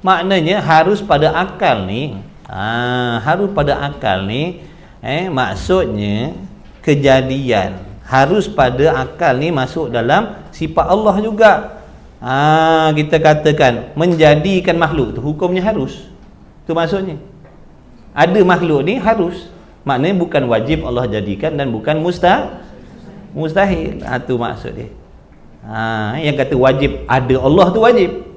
Maknanya harus pada akal ni. Harus pada akal ni, maksudnya kejadian harus pada akal ni masuk dalam sifat Allah juga. Kita katakan menjadikan makhluk tu hukumnya harus. Tu maksudnya. Ada makhluk ni harus. Maknanya bukan wajib Allah jadikan dan bukan mustahil. Tu maksud dia. Yang kata wajib ada Allah tu wajib.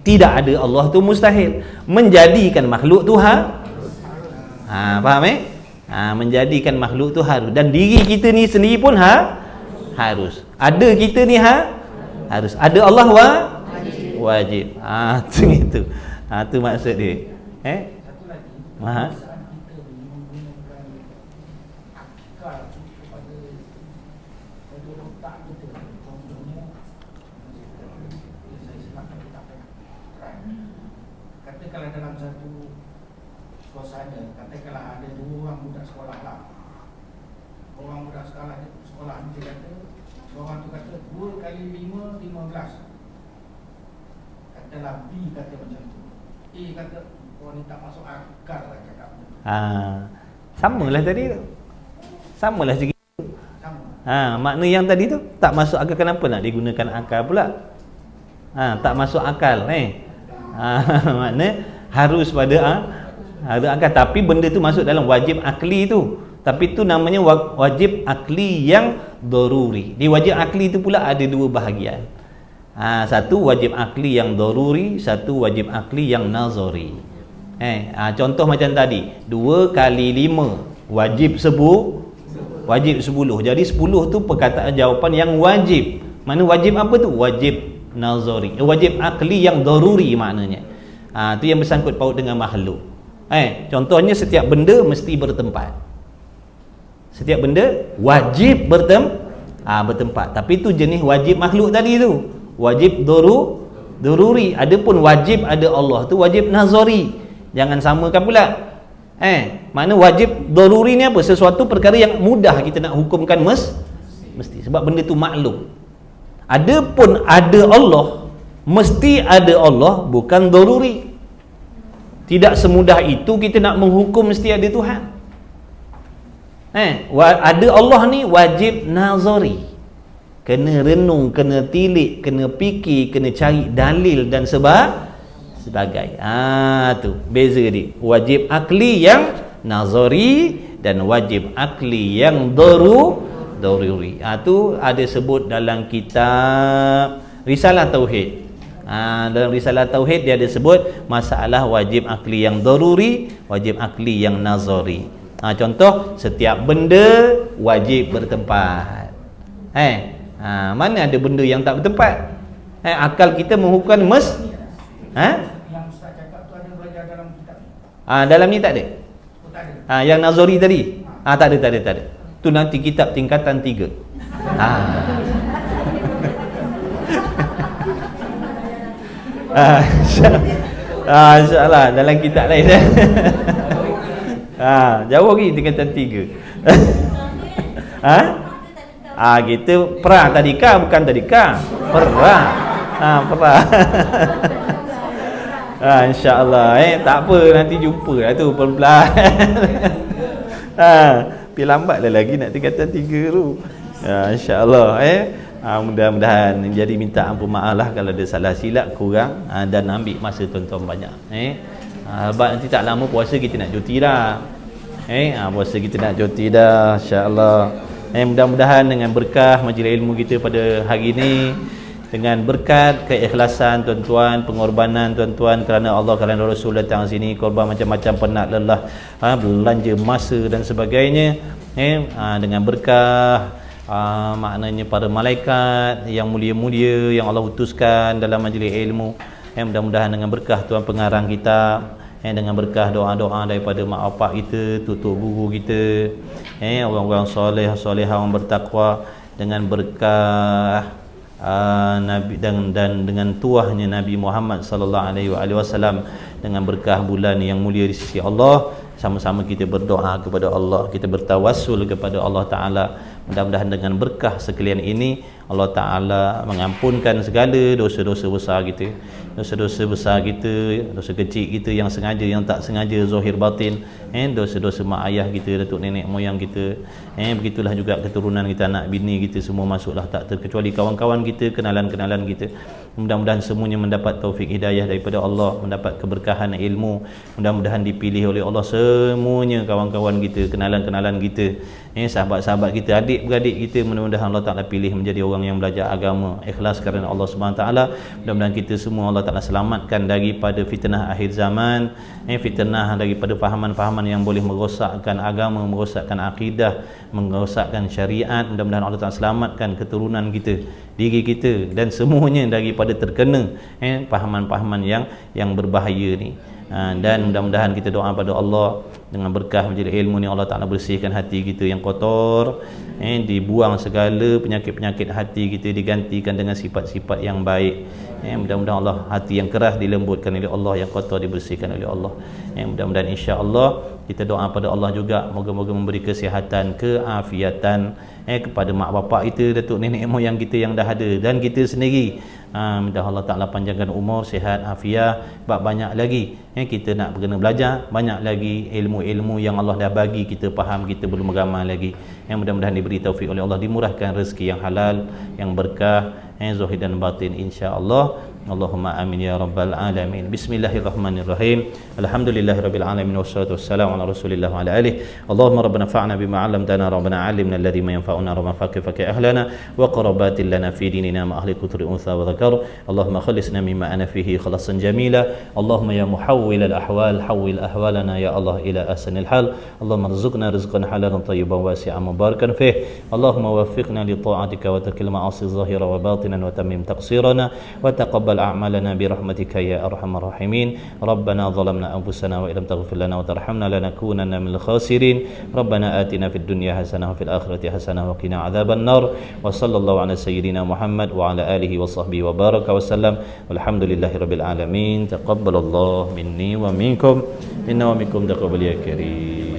Tidak ada Allah tu mustahil. Menjadikan makhluk tu faham menjadikan makhluk tu harus. Dan diri kita ni sendiri pun harus. Ada kita ni harus. Ada Allah wajib. Tu gitu. Tu maksud dia. Satu lagi, saat kita menggunakan akal kepada otak kita, contohnya saya silakan kita katakanlah dalam satu suasana, katakanlah ada dua orang budak sekolah lah. Orang budak sekolah ni dia kata, seorang tu kata 2 kali 5, 15. Katalah B kata macam tu, A kata orang ni tak masuk akal lah cakap tu. Samalah tadi tu. Samalah sikit. Sama. Makna yang tadi tu tak masuk akal, kenapa nak digunakan akal pula? Tak masuk akal makna harus pada ada akal, tapi benda tu masuk dalam wajib akli tu. Tapi tu namanya wajib akli yang daruri. Di wajib akli tu pula ada dua bahagian. Satu wajib akli yang daruri, satu wajib akli yang nazari. Contoh macam tadi, 2 kali 5 wajib 10. Jadi 10 tu perkataan jawapan yang wajib. Mana wajib apa tu? Wajib nazari. Wajib akli yang daruri maknanya. Tu yang bersangkut paut dengan makhluk. Contohnya setiap benda mesti bertempat. Setiap benda wajib bertempat. Tapi tu jenis wajib makhluk tadi tu. Wajib daruri. Adapun wajib ada Allah tu wajib nazari. Jangan samakan pula. Mana wajib daruri ni apa? Sesuatu perkara yang mudah kita nak hukumkan mesti. Sebab benda tu maklum. Adapun ada Allah, mesti ada Allah, bukan daruri. Tidak semudah itu kita nak menghukum mesti ada Tuhan. Ada Allah ni wajib nazari. Kena renung, kena tilik, kena fikir, kena cari dalil dan sebagai. Tu beza dia. Wajib akli yang nazari dan wajib akli yang daruri. Tu ada sebut dalam kitab Risalah Tauhid. Dalam risalah tauhid dia ada sebut masalah wajib akli yang daruri, wajib akli yang nazari. Contoh, setiap benda wajib bertempat. Mana ada benda yang tak bertempat? Akal kita menghukum Yang Ustaz cakap tu ada belajar dalam kitab ni? dalam ni tak ada. Oh, tak ada. Yang nazari tadi. Tak ada. Tu nanti kitab tingkatan 3. InsyaAllah dalam kitab lain. Jauh lagi tingkatan 3. Kita perang tadika, bukan tadika. Perang. Perang. InsyaAllah tak apa, nanti jumpa lah tu pelan-pelan. Tapi lambatlah lagi nak tingkatan 3 tu. InsyaAllah mudah-mudahan. Jadi minta ampun maaf lah kalau ada salah silap kurang, dan ambil masa tuan-tuan banyak. Sebab nanti tak lama puasa kita nak cuti dah. Puasa kita nak cuti dah, insya-Allah. Mudah-mudahan dengan berkah majlis ilmu kita pada hari ini, dengan berkat keikhlasan tuan-tuan, pengorbanan tuan-tuan kerana Allah, kerana Rasul datang sini, korban macam-macam, penat, lelah, belanja masa dan sebagainya, dengan berkah maknanya para malaikat yang mulia-mulia yang Allah utuskan dalam majlis ilmu, mudah-mudahan dengan berkah tuan pengarang kitab, dengan berkah doa-doa daripada mak bapak kita, tutur guru kita, orang-orang soleh, solehah, orang bertakwa, dengan berkah Nabi dan dengan tuahnya Nabi Muhammad sallallahu alaihi wasallam, dengan berkah bulan yang mulia di sisi Allah, sama-sama kita berdoa kepada Allah, kita bertawassul kepada Allah Ta'ala. Mudah-mudahan dengan berkah sekalian ini Allah Ta'ala mengampunkan segala dosa-dosa besar kita, dosa-dosa besar kita, dosa kecil kita yang sengaja, yang tak sengaja, zahir batin, dosa-dosa mak ayah kita, datuk nenek moyang kita, begitulah juga keturunan kita, anak bini kita, semua masuklah, tak terkecuali kawan-kawan kita, kenalan-kenalan kita. Mudah-mudahan semuanya mendapat taufik hidayah daripada Allah, mendapat keberkahan ilmu, mudah-mudahan dipilih oleh Allah semuanya, kawan-kawan kita, kenalan-kenalan kita, sahabat-sahabat kita, adik-beradik kita, mudah-mudahan Allah Ta'ala pilih menjadi orang yang belajar agama ikhlas kerana Allah Subhanahu Ta'ala. Mudah-mudahan kita semua Allah Ta'ala selamatkan daripada fitnah akhir zaman, fitnah daripada fahaman-fahaman yang boleh merosakkan agama, merosakkan akidah, merosakkan syariat. Mudah-mudahan Allah Ta'ala selamatkan keturunan kita, diri kita, dan semuanya daripada terkena fahaman-fahaman yang berbahaya ni. Dan mudah-mudahan kita doa pada Allah dengan berkah majlis ilmu ni, Allah Ta'ala bersihkan hati kita yang kotor, dibuang segala penyakit-penyakit hati kita, digantikan dengan sifat-sifat yang baik. Mudah-mudahan Allah, hati yang keras dilembutkan oleh Allah, yang kotor dibersihkan oleh Allah. Mudah-mudahan insya-Allah kita doa pada Allah juga, moga-moga memberi kesihatan, keafiatan kepada mak bapak kita, datuk nenek moyang kita yang dah ada, dan kita sendiri. Minta Allah Ta'ala panjangkan umur, sihat, afiah. Banyak lagi kita nak kena belajar, banyak lagi ilmu-ilmu yang Allah dah bagi kita faham, kita belum beramal lagi. Mudah-mudahan diberi taufik oleh Allah, dimurahkan rezeki yang halal, yang berkah, zahir dan batin, insya-Allah. Allahumma amin ya rabbal alamin. Bismillahirrahmanirrahim. Alhamdulillahirabbil alamin, wassalatu wassalamu ala Rasulillah wa ala alihi. Allahumma rabbana fa'na bima 'allamtana, rabbana 'allimna alladhi ma yanfa'una, rabbana faqih ahlana wa qarabatil lana fi dinina ma ahli kutri untha wa dhakar. Allahumma khalisna mimma ana fihi khalasan jamila. Allahumma ya muhawwil al ahwal hawwil ahwalana ya Allah ila ahsanil hal. Allahumma rzuqna rizqan halalan tayyiban wasi'an mubarakan fih. Allahumma waffiqna li ta'atika wa tarkil ma'asi zahira wa batinan wa tammim taqsirana wa taqabbal أعمالنا برحمتك يا أرحم الراحمين. ربنا ظلمنا أنفسنا وإن لم تغفر لنا وترحمنا لنكونن من الخاسرين. ربنا آتنا في الدنيا حسنة وفي الآخرة حسنة وقنا عذاب النار. وصلى الله على سيدنا محمد وعلى آله وصحبه وبارك وسلم. والحمد لله رب العالمين. تقبل الله مني ومنكم. إنه ومنكم تقبل يا كريم.